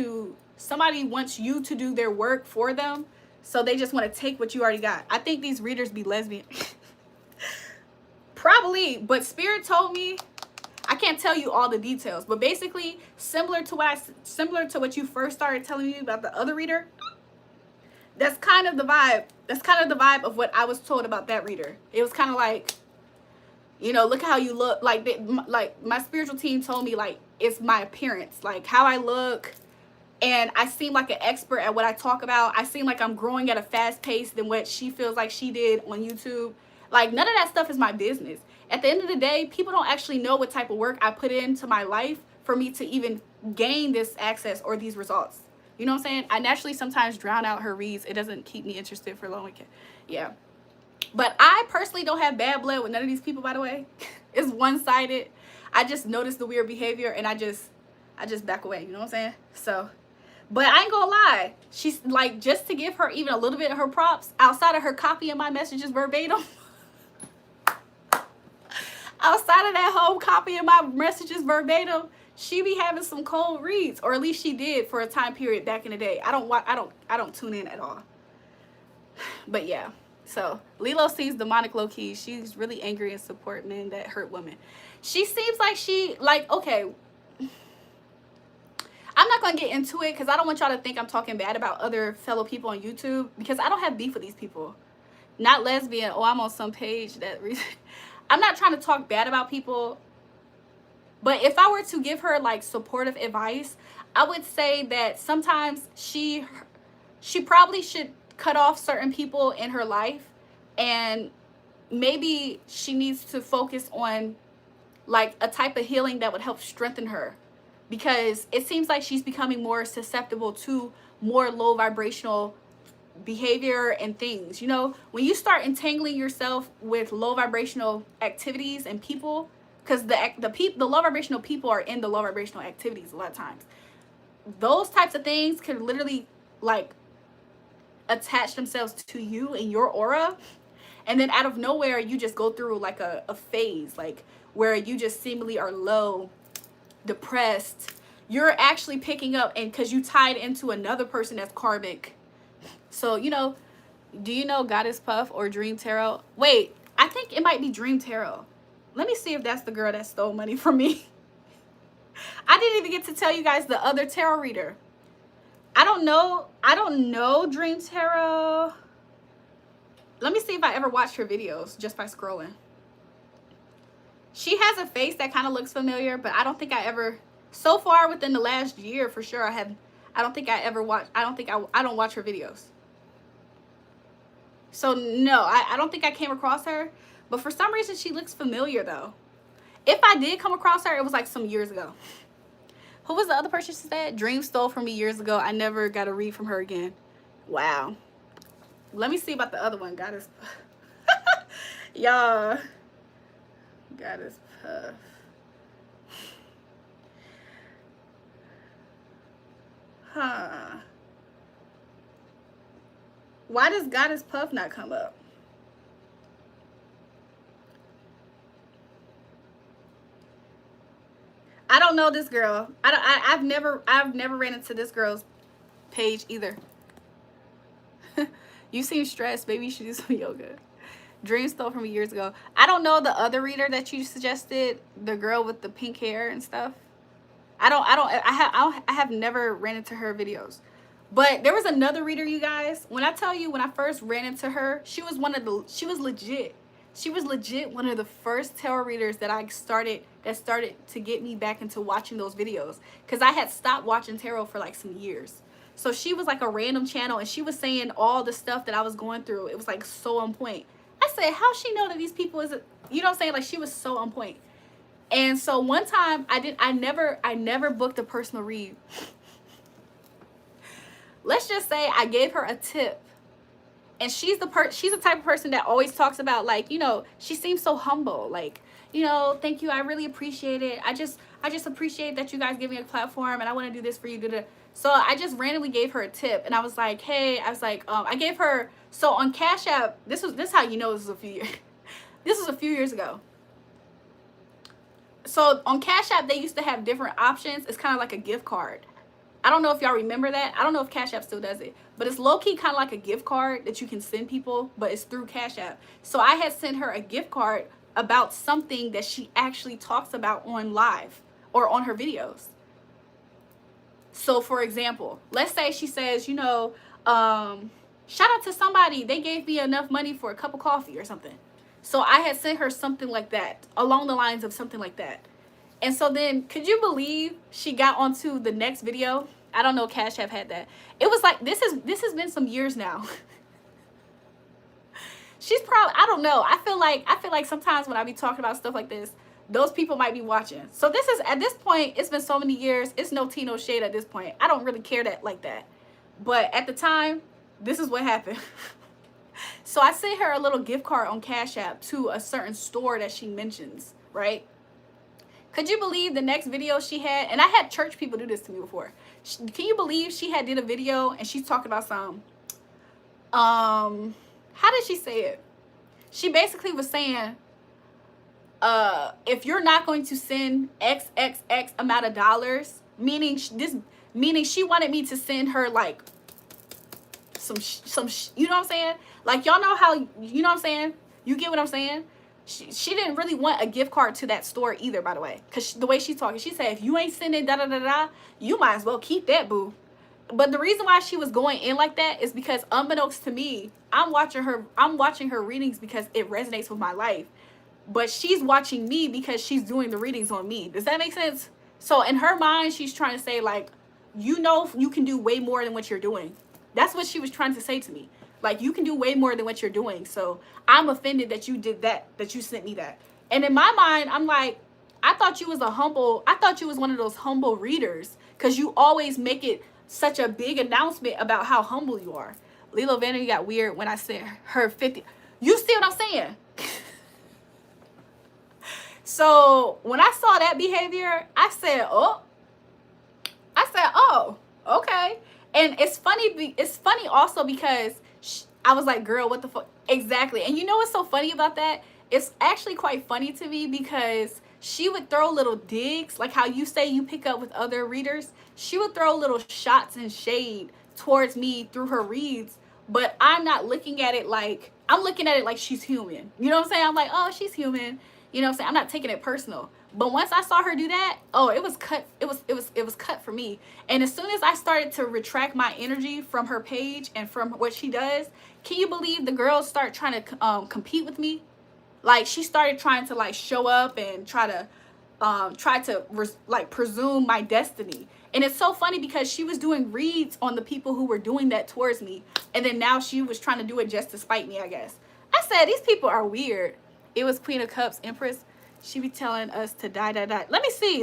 you to do their work for them, so they just want to take what you already got. I think these readers be lesbian. Probably, but Spirit told me, I can't tell you all the details, but basically similar to what you first started telling me about the other reader. That's kind of the vibe. That's kind of the vibe of what I was told about that reader. It was kind of like, you know, look how you look. Like my spiritual team told me, like, it's my appearance, like how I look. And I seem like an expert at what I talk about. I seem like I'm growing at a fast pace than what she feels like she did on YouTube. Like, none of that stuff is my business. At the end of the day, people don't actually know what type of work I put into my life for me to even gain this access or these results. You know what I'm saying? I naturally sometimes drown out her reads. It doesn't keep me interested for long. Yeah. But I personally don't have bad blood with none of these people, by the way. It's one-sided. I just notice the weird behavior and I just back away. You know what I'm saying? So, but I ain't gonna lie. She's like, just to give her even a little bit of her props, outside of her copying my messages verbatim, outside of that whole copying my messages verbatim, she be having some cold reads, or at least she did for a time period back in the day. I don't tune in at all. But yeah. So Lilo sees demonic low key. She's really angry and support men that hurt women. She seems like okay. I'm not gonna get into it because I don't want y'all to think I'm talking bad about other fellow people on YouTube, because I don't have beef with these people. Not lesbian. Oh, I'm on some page that I'm not trying to talk bad about people. But if I were to give her like supportive advice, I would say that sometimes she probably should cut off certain people in her life, and maybe she needs to focus on like a type of healing that would help strengthen her, because it seems like she's becoming more susceptible to more low vibrational behavior and things. You know, when you start entangling yourself with low vibrational activities and people, because the low vibrational people are in the low vibrational activities a lot of times. Those types of things can literally like attach themselves to you and your aura, and then out of nowhere you just go through like a phase like where you just seemingly are low, depressed. You're actually picking up, and because you tied into another person that's karmic. So, you know, do you know Goddess Puff or Dream Tarot? Wait, I think it might be Dream Tarot. Let me see if that's the girl that stole money from me. I didn't even get to tell you guys the other tarot reader. I don't know Dream Tarot. Let me see if I ever watched her videos just by scrolling. She has a face that kind of looks familiar, but I don't think I ever, so far within the last year for sure, I don't think I ever watched, I don't watch her videos. So no, I don't think I came across her, but for some reason she looks familiar though. If I did come across her, it was like some years ago. Who was the other person she said? Dream stole from me years ago. I never got a read from her again. Wow. Let me see about the other one. Goddess. Y'all. Goddess Puff. Huh. Why does Goddess Puff not come up? I don't know this girl. I've never ran into this girl's page either. You seem stressed. Maybe you should do some yoga. Dream stole from me years ago. I don't know the other reader that you suggested, the girl with the pink hair and stuff. I have never ran into her videos. But there was another reader, you guys. When I tell you, when I first ran into her, she was legit. She was legit one of the first tarot readers that started to get me back into watching those videos, because I had stopped watching tarot for like some years. So she was like a random channel, and she was saying all the stuff that I was going through. It was like so on point. I said, how she know that these people is, you know what I'm saying? Like, she was so on point. And so one time I never booked a personal read. Let's just say I gave her a tip. And she's the type of person that always talks about, like, you know, she seems so humble. Like, you know, thank you, I really appreciate it. I just appreciate that you guys give me a platform, and I want to do this for you. So I just randomly gave her a tip, and I was like, hey, I gave her, so on Cash App, this is how you know this was a few years. This was a few years ago. So on Cash App, they used to have different options. It's kind of like a gift card. I don't know if y'all remember that. I don't know if Cash App still does it, but it's low-key kind of like a gift card that you can send people, but it's through Cash App. So I had sent her a gift card about something that she actually talks about on live or on her videos. So for example, let's say she says, you know, shout out to somebody, they gave me enough money for a cup of coffee or something. So I had sent her something like that, along the lines of something like that. And so then, could you believe she got onto the next video? I don't know, Cash App had that. It was like, this has been some years now. She's probably, I don't know. I feel like sometimes when I be talking about stuff like this, those people might be watching. So this is, at this point, it's been so many years. It's no tea, no shade at this point. I don't really care like that. But at the time, this is what happened. So I sent her a little gift card on Cash App to a certain store that she mentions, right? Could you believe the next video she had, and I had church people do this to me before. Can you believe she had did a video and she's talking about some, how did she say it? She basically was saying, if you're not going to send XXX amount of dollars, meaning she wanted me to send her like some, you know what I'm saying? Like, y'all know how, you know what I'm saying? You get what I'm saying? She didn't really want a gift card to that store either, by the way. Because the way she's talking, she said, if you ain't sending da-da-da-da, you might as well keep that, boo. But the reason why she was going in like that is because, unbeknownst to me, I'm watching her readings because it resonates with my life. But she's watching me because she's doing the readings on me. Does that make sense? So in her mind, she's trying to say, like, you know, you can do way more than what you're doing. That's what she was trying to say to me. Like, you can do way more than what you're doing. So I'm offended that you did that you sent me that. And in my mind, I'm like, I thought you was one of those humble readers, because you always make it such a big announcement about how humble you are. Lilo Vanity got weird when I said her 50. You see what I'm saying? So when I saw that behavior, I said, oh, okay. And it's funny. It's funny also because I was like, girl, what the fuck? Exactly. And you know what's so funny about that? It's actually quite funny to me because she would throw little digs, like how you say you pick up with other readers. She would throw little shots and shade towards me through her reads, but I'm not looking at it like, I'm looking at it like she's human. You know what I'm saying? I'm like, oh, she's human. You know what I'm saying? I'm not taking it personal. But once I saw her do that, oh, it was cut. It was cut for me. And as soon as I started to retract my energy from her page and from what she does, can you believe the girls start trying to compete with me? Like, she started trying to like show up and try to like presume my destiny. And it's so funny because she was doing reads on the people who were doing that towards me, and then now she was trying to do it just to spite me, I guess. I said, these people are weird. It was Queen of Cups, Empress. She be telling us to die. Let me see.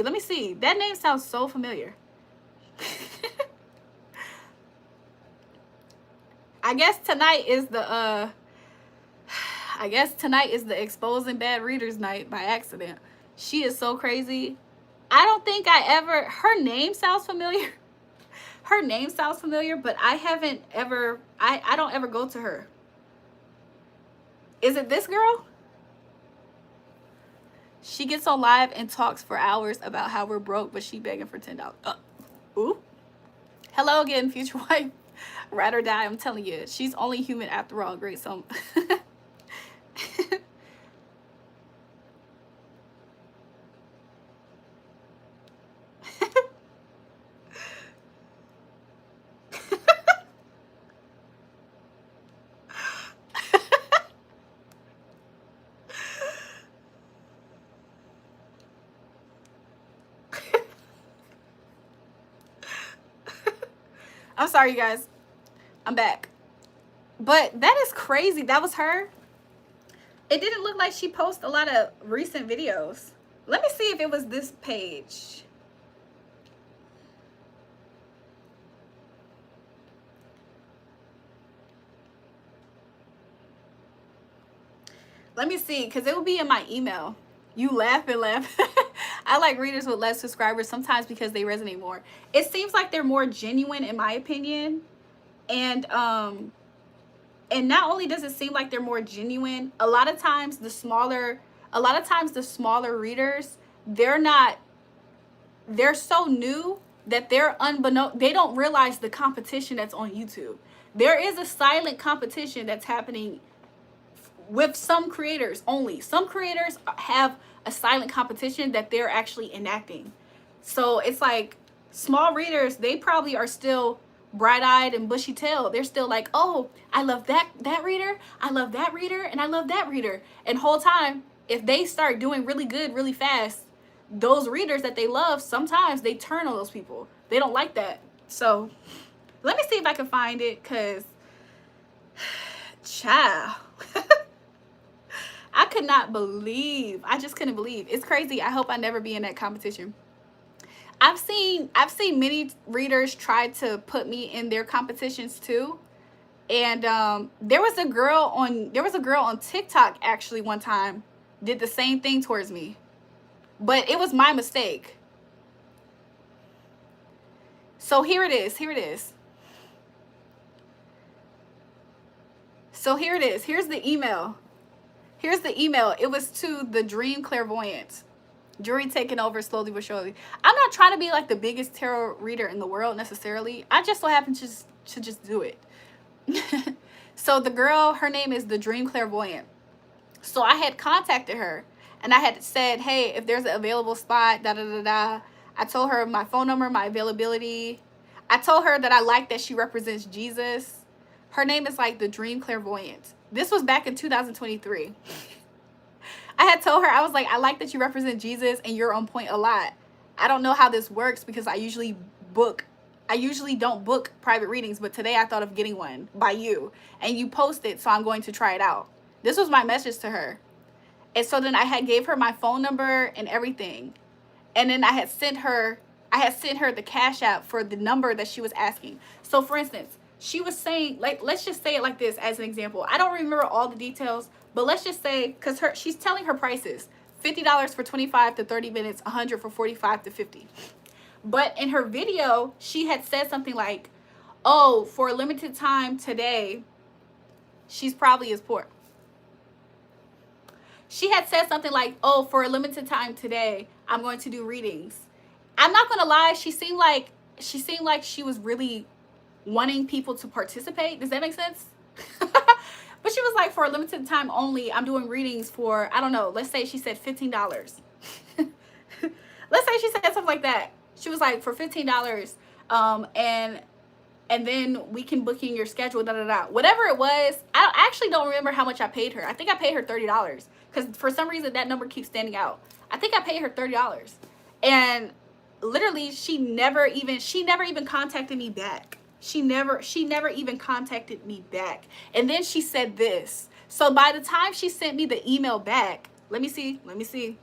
That name sounds so familiar. I guess tonight is the exposing bad readers night by accident. She is so crazy. I don't think her name sounds familiar. Her name sounds familiar, but I haven't ever, I don't ever go to her. Is it this girl? She gets on live and talks for hours about how we're broke, but she begging for $10. Ooh. Hello again, future wife. Ride or die, I'm telling you. She's only human after all. Great song. I'm sorry, you guys. I'm back. But that is crazy. That was her. It didn't look like she posted a lot of recent videos. Let me see if it was this page. Let me see, because it will be in my email. You laugh and laugh. I like readers with less subscribers sometimes because they resonate more. It seems like they're more genuine, in my opinion. And not only does it seem like they're more genuine, a lot of times the smaller readers, they're so new that they don't realize the competition that's on YouTube. There is a silent competition that's happening with some creators only. Some creators have a silent competition that they're actually enacting. So it's like small readers, they probably are still bright-eyed and bushy-tailed. They're still like, oh, I love that reader, I love that reader, and I love that reader. And whole time, if they start doing really good really fast, those readers that they love, sometimes they turn on those people. They don't like that. So let me see if I can find it, because child. I could not believe. I just couldn't believe. It's crazy. I hope I never be in that competition. I've seen many readers try to put me in their competitions too. And there was a girl on TikTok actually one time did the same thing towards me. But it was my mistake. So here it is. So here it is. Here's the email. It was to the Dream Clairvoyant. Jury taking over slowly but surely. I'm not trying to be like the biggest tarot reader in the world necessarily. I just so happen to just do it. So the girl, her name is the Dream Clairvoyant. So I had contacted her and I had said, hey, if there's an available spot, I told her my phone number, my availability. I told her that I like that she represents Jesus. Her name is like the Dream Clairvoyant. This was back in 2023. I had told her, I was like, I like that you represent Jesus and you're on point a lot. I don't know how this works because I usually don't book private readings, but today I thought of getting one by you. And you posted, so I'm going to try it out. This was my message to her. And so then I had gave her my phone number and everything. And then I had sent her the Cash App for the number that she was asking. So for instance, she was saying, like, let's just say it like this as an example. I don't remember all the details, but let's just say, because she's telling her prices, $50 for 25 to 30 minutes, $100 for 45 to 50. But in her video, she had said something like, oh, for a limited time today, she's probably as poor. She had said something like, oh, for a limited time today, I'm going to do readings. I'm not going to lie, she seemed like she was really wanting people to participate. Does that make sense? But she was like, for a limited time only, I'm doing readings for, I don't know, let's say she said $15. Let's say she said something like that. She was like, for $15, and then we can book in your schedule, da da da. Whatever it was, I actually don't remember how much I paid her. I think I paid her $30 because for some reason that number keeps standing out. I think I paid her $30, and literally she never even contacted me back. She never even contacted me back. And then she said this. So by the time she sent me the email back, let me see,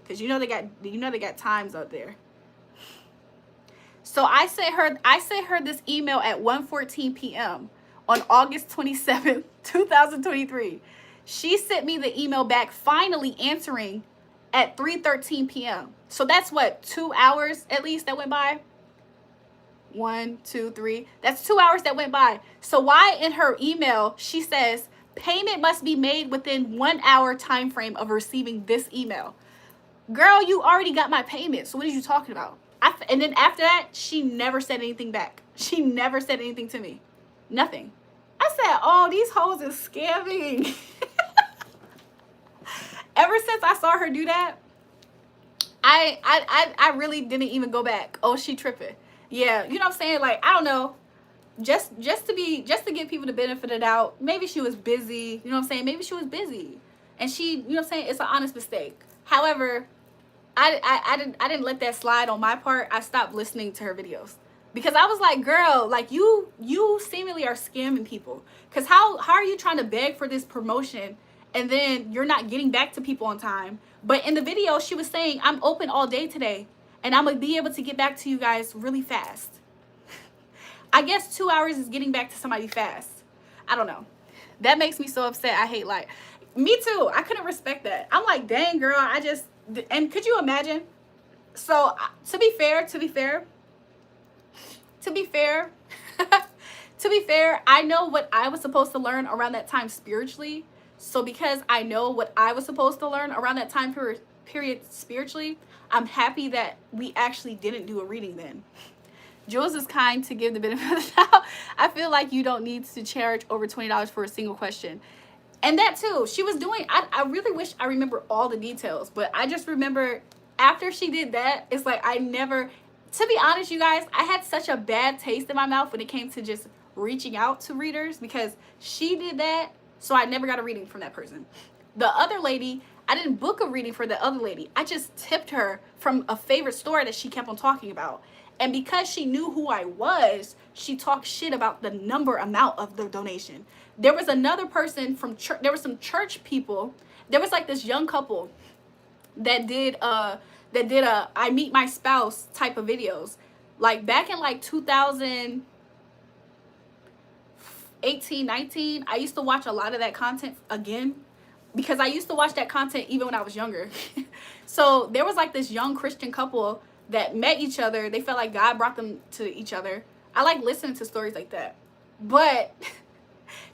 because you know they got times out there. So I sent her this email at 1:14 p.m. on August 27th, 2023. She sent me the email back, finally answering at 3:13 p.m. So that's what, 2 hours at least that went by? 1, 2, 3. That's 2 hours that went by. So why in her email she says payment must be made within 1 hour time frame of receiving this email? Girl, you already got my payment. So what are you talking about? And then after that, she never said anything back. She never said anything to me. Nothing. I said, oh, these hoes is scamming. Ever since I saw her do that, I really didn't even go back. Oh, she tripping. Yeah, you know what I'm saying? Like, I don't know. Just to give people the benefit of the doubt, maybe she was busy. You know what I'm saying? Maybe she was busy. And she, you know what I'm saying? It's an honest mistake. However, I didn't let that slide on my part. I stopped listening to her videos. Because I was like, girl, like you seemingly are scamming people. Because how are you trying to beg for this promotion and then you're not getting back to people on time? But in the video, she was saying, I'm open all day today and I'm going to be able to get back to you guys really fast. I guess 2 hours is getting back to somebody fast. I don't know. That makes me so upset. I hate like, me too. I couldn't respect that. I'm like, dang, girl, and could you imagine? So to be fair, I know what I was supposed to learn around that time spiritually. So because I know what I was supposed to learn around that time period spiritually, I'm happy that we actually didn't do a reading then. Jules is kind to give the benefit of the doubt. I feel like you don't need to charge over $20 for a single question. And that too, she was doing, I really wish I remember all the details, but I just remember after she did that, it's like I never, to be honest, you guys, I had such a bad taste in my mouth when it came to just reaching out to readers because she did that, so I never got a reading from that person. The other lady, I didn't book a reading for the other lady. I just tipped her from a favorite store that she kept on talking about. And because she knew who I was, she talked shit about the amount of the donation. There was another person from church. There were some church people. There was like this young couple that did a I meet my spouse type of videos. Like back in like 2018, 19, I used to watch a lot of that content again because I used to watch that content even when I was younger. So there was like this young Christian couple that met each other. They felt like God brought them to each other. I like listening to stories like that. But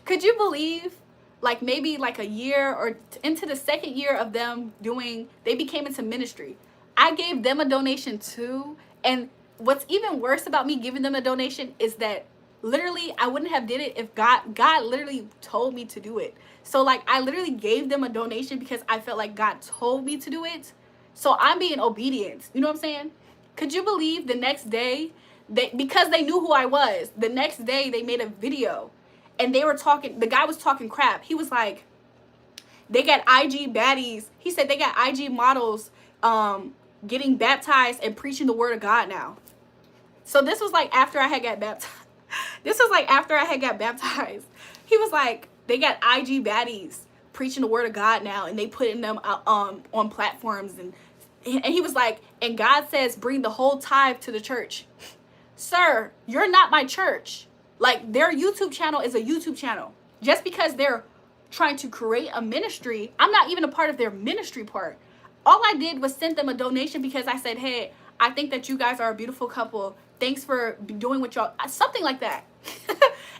could you believe like maybe like a year or into the second year of them they became into ministry. I gave them a donation too. And what's even worse about me giving them a donation is that literally I wouldn't have did it if God literally told me to do it. So like I literally gave them a donation because I felt like God told me to do it. So I'm being obedient. You know what I'm saying? Could you believe the next day, because they knew who I was, the next day they made a video and they were talking, the guy was talking crap. He was like, they got IG baddies. He said they got IG models getting baptized and preaching the word of God now. So this was like after I had got baptized. He was like, they got IG baddies preaching the word of God now and they putting them on platforms and he was like, and God says bring the whole tithe to the church. Sir, you're not my church. Like their YouTube channel is a YouTube channel. Just because they're trying to create a ministry, I'm not even a part of their ministry part. all I did was send them a donation because I said, hey, I think that you guys are a beautiful couple. Thanks for doing what y'all, something like that.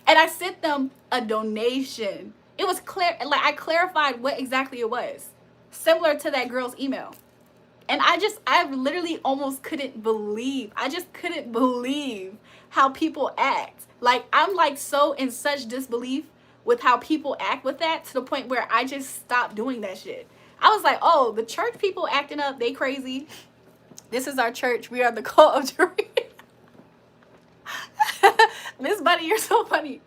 And I sent them a donation. It was clear, like I clarified what exactly it was, similar to that girl's email. And I literally almost couldn't believe, I just couldn't believe how people act. Like, I'm like so in such disbelief with how people act with that, to the point where I just stopped doing that shit. I was like, oh, the church people acting up, they crazy. This is our church. We are the cult of Julrae. Miss Buddy, you're so funny.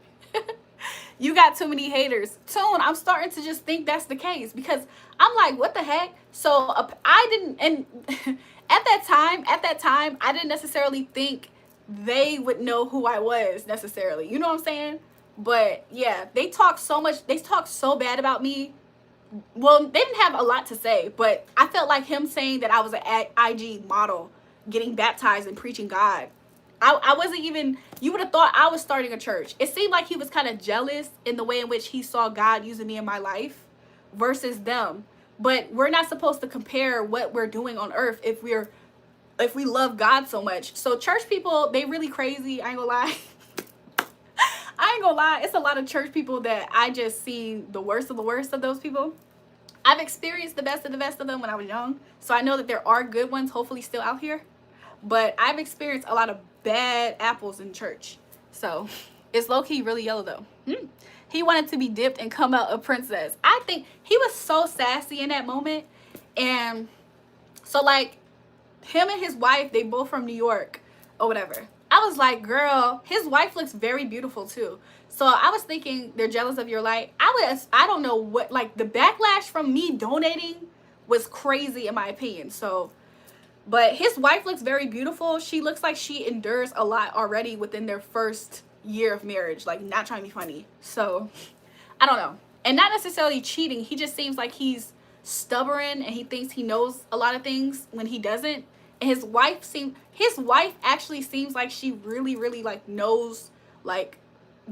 You got too many haters. Soon, I'm starting to just think that's the case, because I'm like, what the heck? So I didn't, and at that time, I didn't necessarily think they would know who I was necessarily. You know what I'm saying? But yeah, they talk so much. They talk so bad about me. Well, they didn't have a lot to say, but I felt like him saying that I was an IG model getting baptized and preaching God. I wasn't even, you would have thought I was starting a church. It seemed like he was kind of jealous in the way in which he saw God using me in my life versus them. But we're not supposed to compare what we're doing on earth if we love God so much. So church people, they really crazy. I ain't gonna lie. I ain't gonna lie. It's a lot of church people that I just see the worst of those people. I've experienced the best of them when I was young. So I know that there are good ones, hopefully still out here. But I've experienced a lot of bad apples in church. So it's low-key really yellow though. He wanted to be dipped and come out a princess. I think he was so sassy in that moment. And so like him and his wife, they both from New York or whatever. I was like, girl, his wife looks very beautiful too. So I was thinking they're jealous of your light. I don't know what, like the backlash from me donating was crazy in my opinion. So, but his wife looks very beautiful. She looks like she endures a lot already within their first year of marriage. Like, not trying to be funny. So, I don't know. And not necessarily cheating. He just seems like he's stubborn and he thinks he knows a lot of things when he doesn't. And his wife actually seems like she really, really like knows like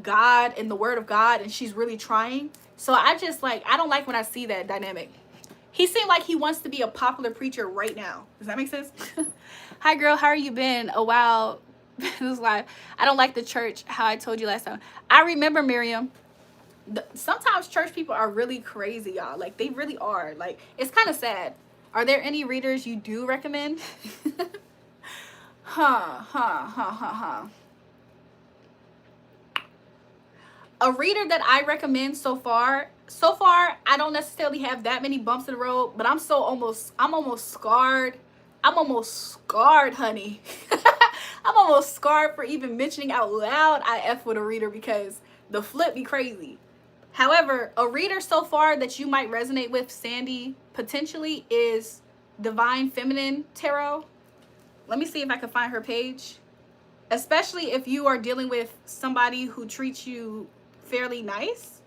God and the word of God, and she's really trying. So I just like, I don't like when I see that dynamic. He seemed like he wants to be a popular preacher right now. Does that make sense? Hi, girl. How are you been? A while. This is live. I don't like the church, how I told you last time. I remember, Miriam. Sometimes church people are really crazy, y'all. Like, they really are. Like, it's kind of sad. Are there any readers you do recommend? A reader that I recommend so far, I don't necessarily have that many bumps in the road, but I'm almost scarred. I'm almost scarred, honey. I'm almost scarred for even mentioning out loud I F with a reader, because the flip be crazy. However, a reader so far that you might resonate with, Sandy, potentially, is Divine Feminine Tarot. Let me see if I can find her page. Especially if you are dealing with somebody who treats you fairly nice.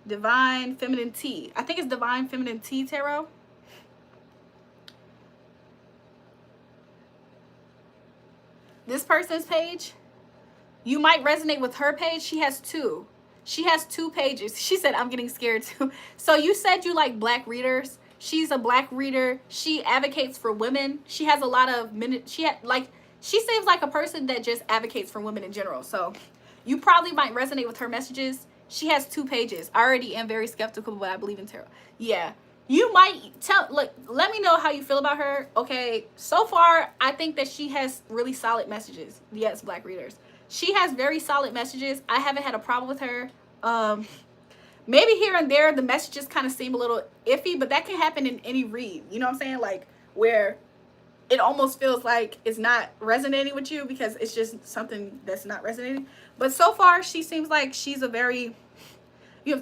Divine Feminine T. I think it's Divine Feminine T Tarot. This person's page, you might resonate with her page. She has two pages. She said, I'm getting scared too. So you said you like black readers. She's a black reader. She advocates for women. She has a lot of she seems like a person that just advocates for women in general. So you probably might resonate with her messages. She has 2 pages. I already am very skeptical, but I believe in tarot. Yeah. You might let me know how you feel about her. Okay. So far, I think that she has really solid messages. Yes, black readers. She has very solid messages. I haven't had a problem with her. Maybe here and there, the messages kind of seem a little iffy, but that can happen in any read. You know what I'm saying? Like, where it almost feels like it's not resonating with you because it's just something that's not resonating. But so far, she seems like she's a very,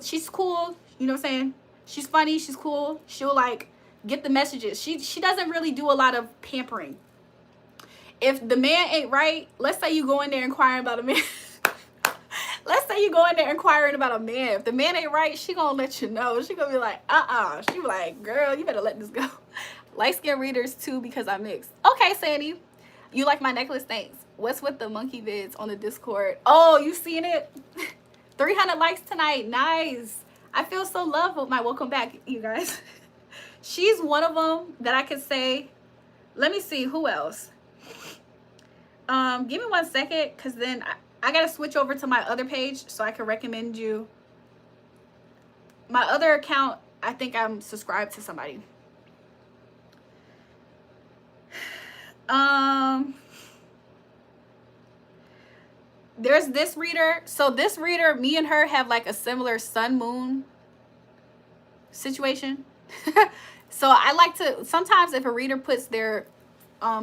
she's cool. You know what I'm saying? She's funny. She's cool. She'll like get the messages. She doesn't really do a lot of pampering. If the man ain't right, let's say you go in there inquiring about a man. Let's say you go in there inquiring about a man. If the man ain't right, she gonna let you know. She gonna be like, She be like, girl, you better let this go. Light skin readers too, because I mixed. Okay, Sandy. You like my necklace? Thanks. What's with the monkey vids on the Discord? Oh, you seen it? 300 likes tonight. Nice. I feel so loved with my welcome back, you guys. She's one of them that I could say. Let me see who else. Give me 1 second, because then I gotta switch over to my other page so I can recommend you. My other account, I think I'm subscribed to somebody. There's this reader. So this reader, me and her have like a similar sun moon situation. So I like to, sometimes if a reader puts their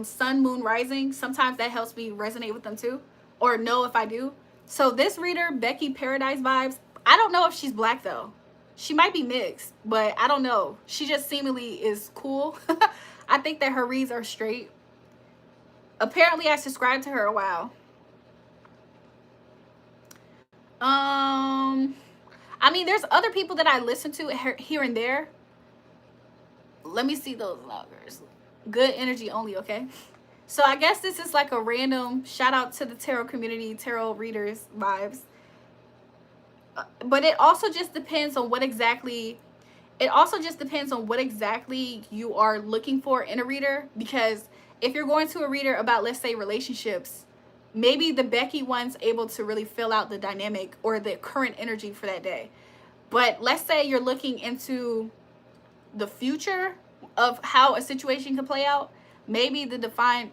sun moon rising, sometimes that helps me resonate with them too, or know if I do. So this reader, Becky Paradise Vibes, I don't know if she's black though. She might be mixed, but I don't know. She just seemingly is cool. I think that her reads are straight. Apparently I subscribed to her a while. I mean, there's other people that I listen to here and there. Let me see those loggers. Good energy only, okay? So I guess this is like a random shout out to the tarot community, tarot readers vibes. But it also just depends on what exactly, you are looking for in a reader. Because if you're going to a reader about, let's say, relationships, maybe the Becky one's able to really fill out the dynamic or the current energy for that day. But let's say you're looking into the future of how a situation can play out, maybe the divine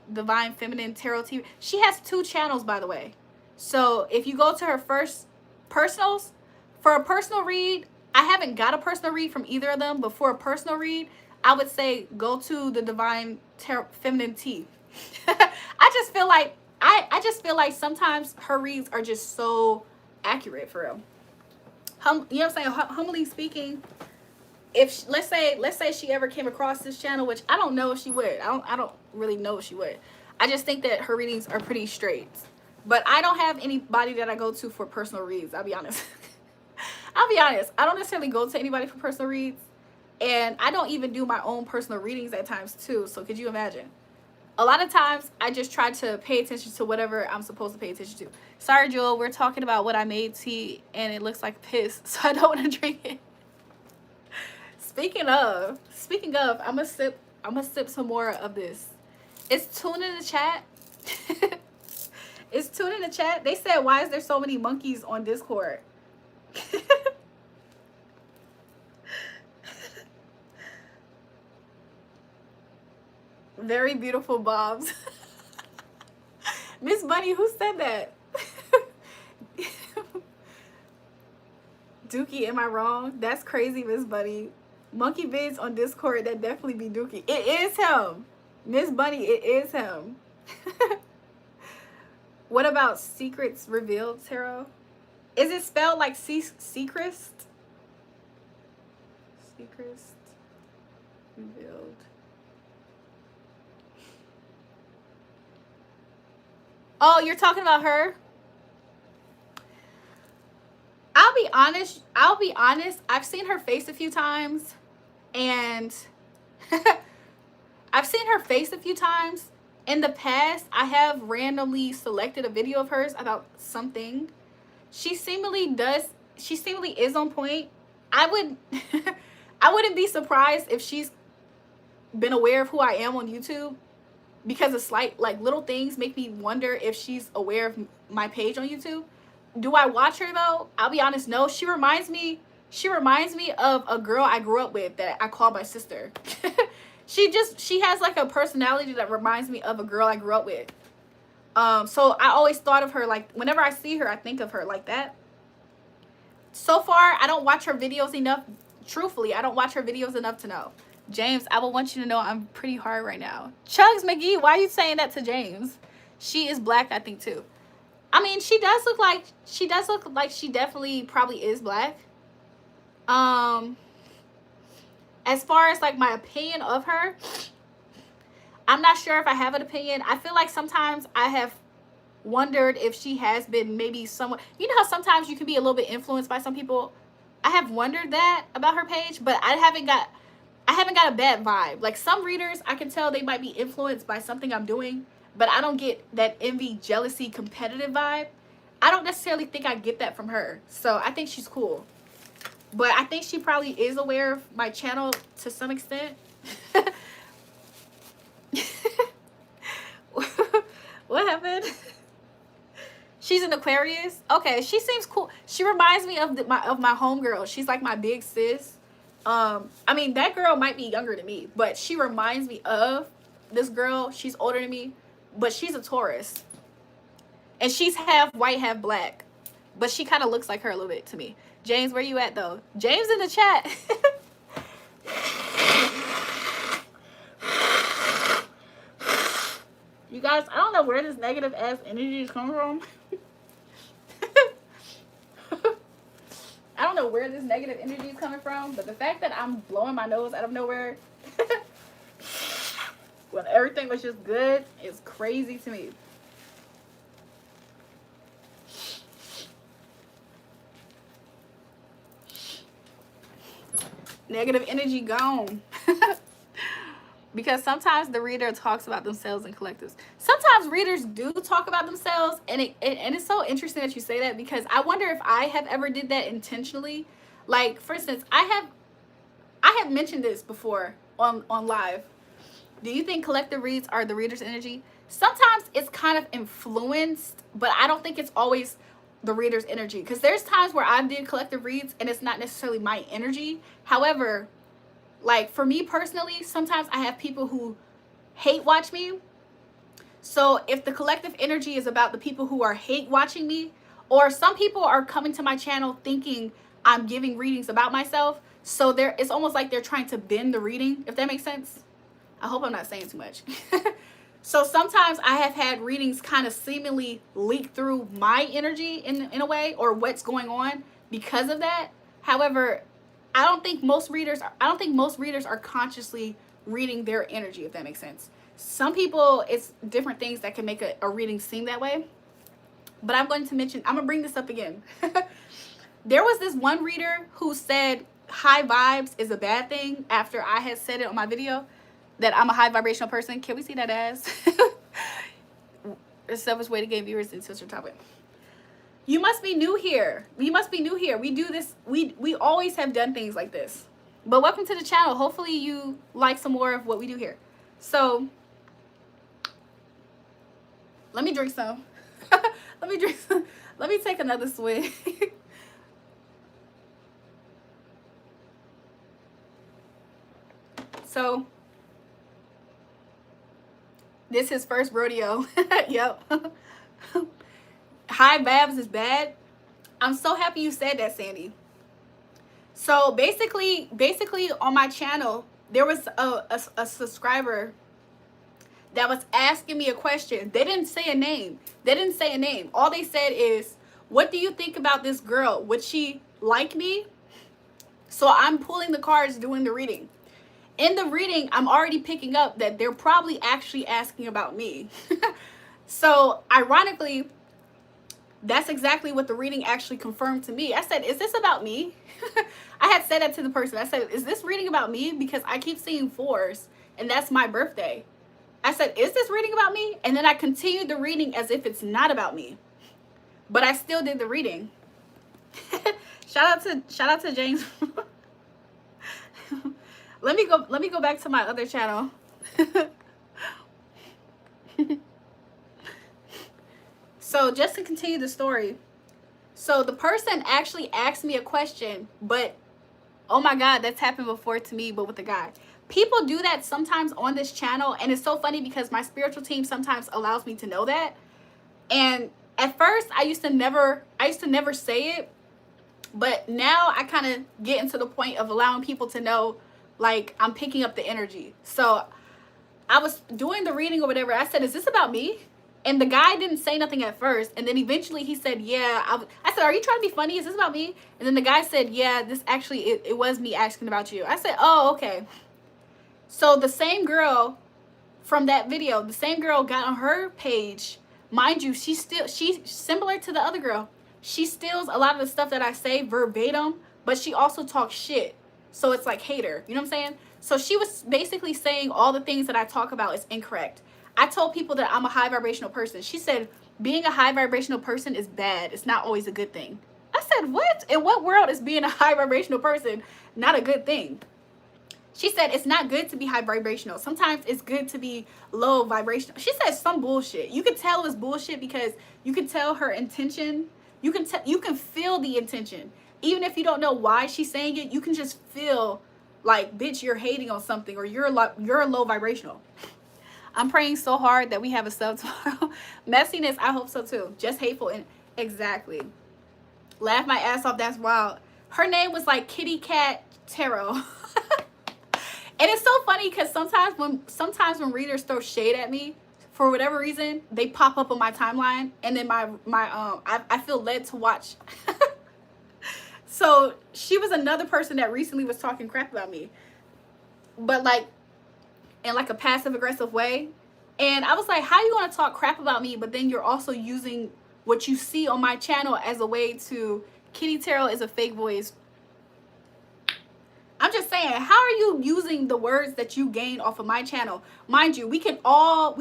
feminine tarot TV. She has 2 channels, by the way. So if you go to her first personals, for a personal read, I haven't got a personal read from either of them, but for a personal read, I would say go to the divine feminine T. I just feel like sometimes her reads are just so accurate, for real. You know what I'm saying? Humbly speaking, if let's say she ever came across this channel, which I don't know if she would. I don't really know if she would. I just think that her readings are pretty straight. But I don't have anybody that I go to for personal reads. I'll be honest. I'll be honest. I don't necessarily go to anybody for personal reads, and I don't even do my own personal readings at times too. So could you imagine? A lot of times I just try to pay attention to whatever I'm supposed to pay attention to. Sorry, Jewel, we're talking about what I made tea and it looks like piss, so I don't want to drink it. Speaking of, I'm gonna sip some more of this. Is Tune in the chat? Is Tune in the chat? They said, why is there so many monkeys on Discord? Very beautiful bobs. Miss Bunny, who said that? Dookie, am I wrong? That's crazy, Miss Bunny. Monkey vids on Discord, that definitely be Dookie. It is him. Miss Bunny, it is him. What about Secrets Revealed, Tarot? Is it spelled like Secrest? Secrets Revealed. Oh, you're talking about her? I'll be honest. I've seen her face a few times, and I've seen her face a few times. In the past, I have randomly selected a video of hers about something. She seemingly is on point. I wouldn't be surprised if she's been aware of who I am on YouTube, because of slight, like, little things make me wonder if she's aware of my page on YouTube. Do I watch her though? I'll be honest, no. She reminds me of a girl I grew up with that I call my sister. She has like a personality that reminds me of a girl I grew up with. So I always thought of her, like, whenever I see her, I think of her like that. So far, I don't watch her videos enough. Truthfully, I don't watch her videos enough to know. James, I will want you to know I'm pretty hard right now. Chugs McGee, why are you saying that to James? She is black, I think, too. I mean, she does look like she definitely probably is black. As far as like my opinion of her, I'm not sure if I have an opinion. I feel like sometimes I have wondered if she has been maybe someone, you know how sometimes you can be a little bit influenced by some people. I have wondered that about her page, but I haven't got a bad vibe. Like, some readers, I can tell they might be influenced by something I'm doing, but I don't get that envy, jealousy, competitive vibe. I don't necessarily think I get that from her. So I think she's cool. But I think she probably is aware of my channel to some extent. What happened? She's an Aquarius. Okay, she seems cool. She reminds me of my homegirl. She's like my big sis. I mean, that girl might be younger than me, but she reminds me of this girl. She's older than me, but she's a Taurus. And she's half white, half black. But she kind of looks like her a little bit to me. James, where you at, though? James in the chat. You guys, I don't know where this negative ass energy is coming from. I don't know where this negative energy is coming from, but the fact that I'm blowing my nose out of nowhere when everything was just good is crazy to me. Negative energy gone. Because sometimes the reader talks about themselves in collectives. Sometimes readers do talk about themselves, and it's so interesting that you say that, because I wonder if I have ever did that intentionally. Like, for instance, I have mentioned this before on live. Do you think collective reads are the reader's energy? Sometimes it's kind of influenced, but I don't think it's always the reader's energy, because there's times where I did collective reads and it's not necessarily my energy. However, like for me personally, sometimes I have people who hate watch me. So if the collective energy is about the people who are hate watching me, or some people are coming to my channel thinking I'm giving readings about myself, so it's almost like they're trying to bend the reading, if that makes sense. I hope I'm not saying too much. So sometimes I have had readings kind of seemingly leak through my energy in a way, or what's going on because of that. However, I don't think most readers are consciously reading their energy, if that makes sense. Some people, it's different things that can make a reading seem that way. But I'm going to bring this up again. There was this one reader who said high vibes is a bad thing after I had said it on my video that I'm a high vibrational person. Can we see that ass? The selfish way to gain viewers in sister topic. You must be new here. You must be new here. We do this. We always have done things like this. But welcome to the channel. Hopefully you like some more of what we do here. So let me drink some. Let me drink some. Let me take another swig. So this is his first rodeo. Yep. High vibes is bad. I'm so happy you said that, Sandy. So basically on my channel, there was a subscriber that was asking me a question. They didn't say a name. All they said is, what do you think about this girl? Would she like me? So I'm pulling the cards, doing the reading. In the reading, I'm already picking up that they're probably actually asking about me. So ironically, that's exactly what the reading actually confirmed to me. I said, is this about me? I had said that to the person. I said, is this reading about me? Because I keep seeing 4s, and that's my birthday. I said, is this reading about me? And then I continued the reading as if it's not about me. But I still did the reading. Shout out to James. Let me go back to my other channel. So just to continue the story. So the person actually asked me a question, but oh my God, that's happened before to me, but with a guy. People do that sometimes on this channel, and it's so funny because my spiritual team sometimes allows me to know that. And at first I used to never say it, but now I kind of get into the point of allowing people to know, like, I'm picking up the energy. So I was doing the reading or whatever. I said, is this about me? And the guy didn't say nothing at first. And then eventually he said, yeah. I said, are you trying to be funny? Is this about me? And then the guy said, yeah, this actually, it was me asking about you. I said, oh, okay. So the same girl from that video, the same girl got on her page. Mind you, she's similar to the other girl. She steals a lot of the stuff that I say verbatim, but she also talks shit. So it's like hater. You know what I'm saying? So she was basically saying all the things that I talk about is incorrect. I told people that I'm a high vibrational person. She said, being a high vibrational person is bad. It's not always a good thing. I said, what? In what world is being a high vibrational person not a good thing? She said, it's not good to be high vibrational. Sometimes it's good to be low vibrational. She said some bullshit. You can tell it was bullshit because you can tell her intention. You can feel the intention. Even if you don't know why she's saying it, you can just feel like, bitch, you're hating on something, or you're low vibrational. I'm praying so hard that we have a sub tomorrow. Messiness, I hope so too. Just hateful. And exactly. Laugh my ass off. That's wild. Her name was like Kitty Cat Tarot. And it's so funny because sometimes when readers throw shade at me, for whatever reason, they pop up on my timeline, and then I feel led to watch. So she was another person that recently was talking crap about me, but like in like a passive aggressive way. And I was like, how you want to talk crap about me, but then you're also using what you see on my channel as a way to, Kitty Tarot is a fake voice. I'm just saying, how are you using the words that you gain off of my channel? Mind you, we can all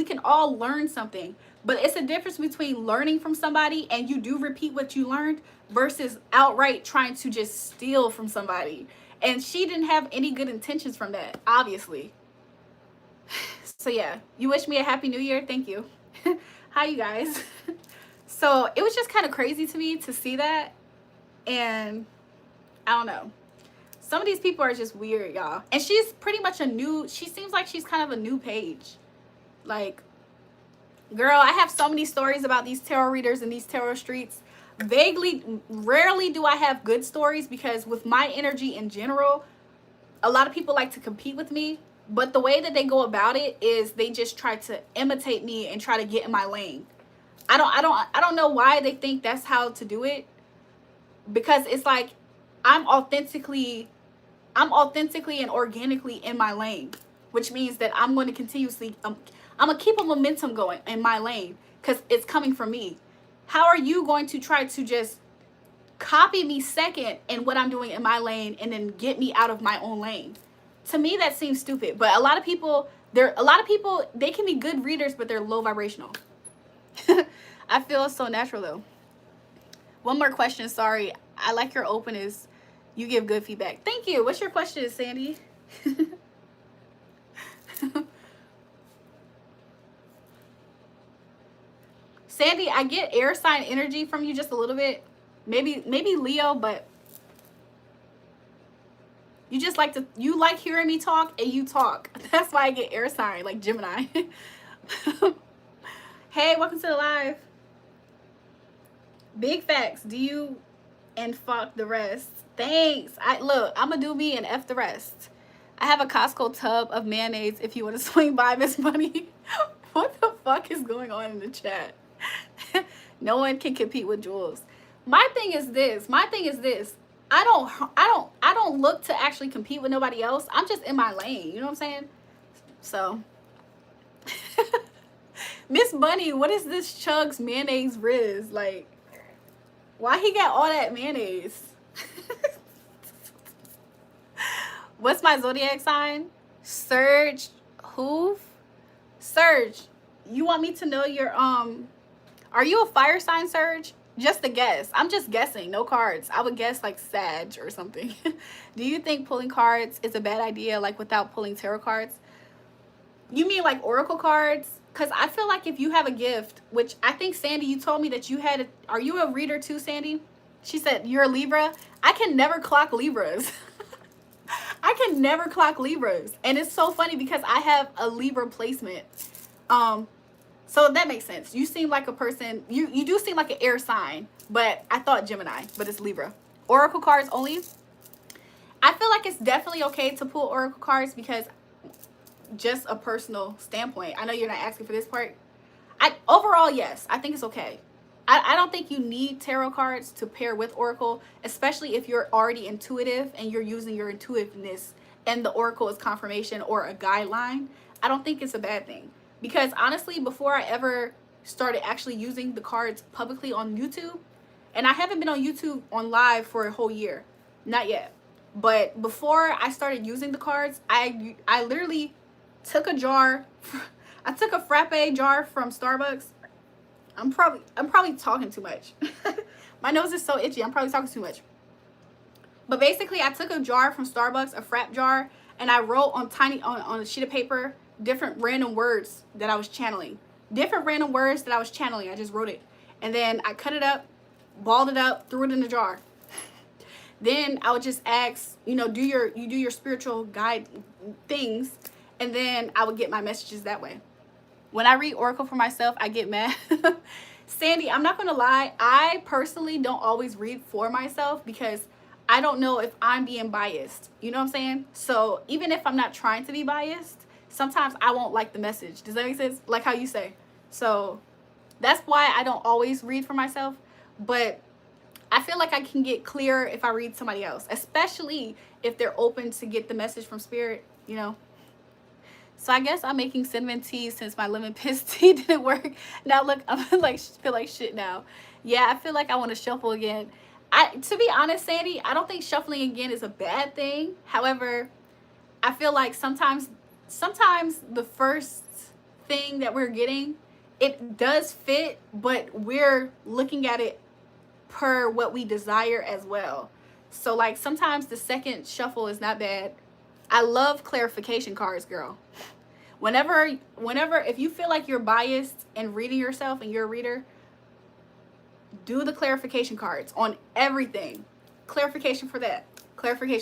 learn something, but it's a difference between learning from somebody and you do repeat what you learned versus outright trying to just steal from somebody. And she didn't have any good intentions from that, obviously. So yeah, you wish me a happy new year. Thank you. Hi, you guys. So it was just kind of crazy to me to see that. And I don't know. Some of these people are just weird, y'all. And she's pretty much she seems like she's kind of a new page. Like, girl, I have so many stories about these tarot readers and these tarot streets. Rarely do I have good stories because with my energy in general, a lot of people like to compete with me. But the way that they go about it is they just try to imitate me and try to get in my lane. I don't know why they think that's how to do it. Because it's like I'm authentically and organically in my lane, which means that I'm going to continuously, I'm going to keep a momentum going in my lane because it's coming from me. How are you going to try to just copy me second in what I'm doing in my lane and then get me out of my own lane? To me, that seems stupid. But a lot of people, they can be good readers, but they're low vibrational. I feel so natural though. One more question. Sorry. I like your openness. You give good feedback. Thank you. What's your question, Sandy? Sandy, I get air sign energy from you just a little bit. Maybe Leo, but you just like hearing me talk and you talk. That's why I get air sign, like Gemini. Hey, welcome to the live. Big facts. Do you and fuck the rest? Thanks. Look, I'm gonna do me and F the rest. I have a Costco tub of mayonnaise if you want to swing by, Miss Money. What the fuck is going on in the chat? No one can compete with Jules. My thing is this. I don't look to actually compete with nobody else. I'm just in my lane. You know what I'm saying? So Miss Bunny, what is this Chugs mayonnaise Riz? Like, why he got all that mayonnaise? What's my zodiac sign? Serge Hoof? Serge, you want me to know your are you a fire sign, Serge? Just a guess. I'm just guessing, no cards. I would guess like Sag or something. Do you think pulling cards is a bad idea, like without pulling tarot cards? You mean like oracle cards? Because I feel like if you have a gift, which I think, Sandy, you told me that you had, are you a reader too, Sandy? She said, you're a Libra. I can never clock Libras. I can never clock Libras. And it's so funny because I have a Libra placement. So that makes sense. You seem like a person, you do seem like an air sign, but I thought Gemini, but it's Libra. Oracle cards only. I feel like it's definitely okay to pull oracle cards because just a personal standpoint. I know you're not asking for this part. Overall, yes, I think it's okay. I don't think you need tarot cards to pair with oracle, especially if you're already intuitive and you're using your intuitiveness and the oracle is confirmation or a guideline. I don't think it's a bad thing. Because honestly, before I ever started actually using the cards publicly on YouTube, and I haven't been on YouTube on live for a whole year, not yet. But before I started using the cards, I literally took a jar. I took a frappe jar from Starbucks. I'm probably talking too much. My nose is so itchy. I'm probably talking too much. But basically, I took a jar from Starbucks, a frap jar, and I wrote on a sheet of paper different random words that I was channeling. I just wrote it. And then I cut it up, balled it up, threw it in the jar. Then I would just ask, you know, do your spiritual guide things, and then I would get my messages that way. When I read Oracle for myself, I get mad. Sandy, I'm not gonna lie, I personally don't always read for myself because I don't know if I'm being biased. You know what I'm saying? So even if I'm not trying to be biased, sometimes I won't like the message. Does that make sense? Like how you say. So that's why I don't always read for myself. But I feel like I can get clearer if I read somebody else, especially if they're open to get the message from spirit, you know. So I guess I'm making cinnamon tea since my lemon piss tea didn't work. Now look, I'm like feel like shit now. Yeah, I feel like I want to shuffle again. To be honest, Sandy, I don't think shuffling again is a bad thing. However, I feel like sometimes the first thing that we're getting, it does fit, but we're looking at it per what we desire as well. So like sometimes the second shuffle is not bad. I love clarification cards, girl. Whenever if you feel like you're biased in reading yourself and you're a reader, do the clarification cards on everything. Clarification for that. Clarification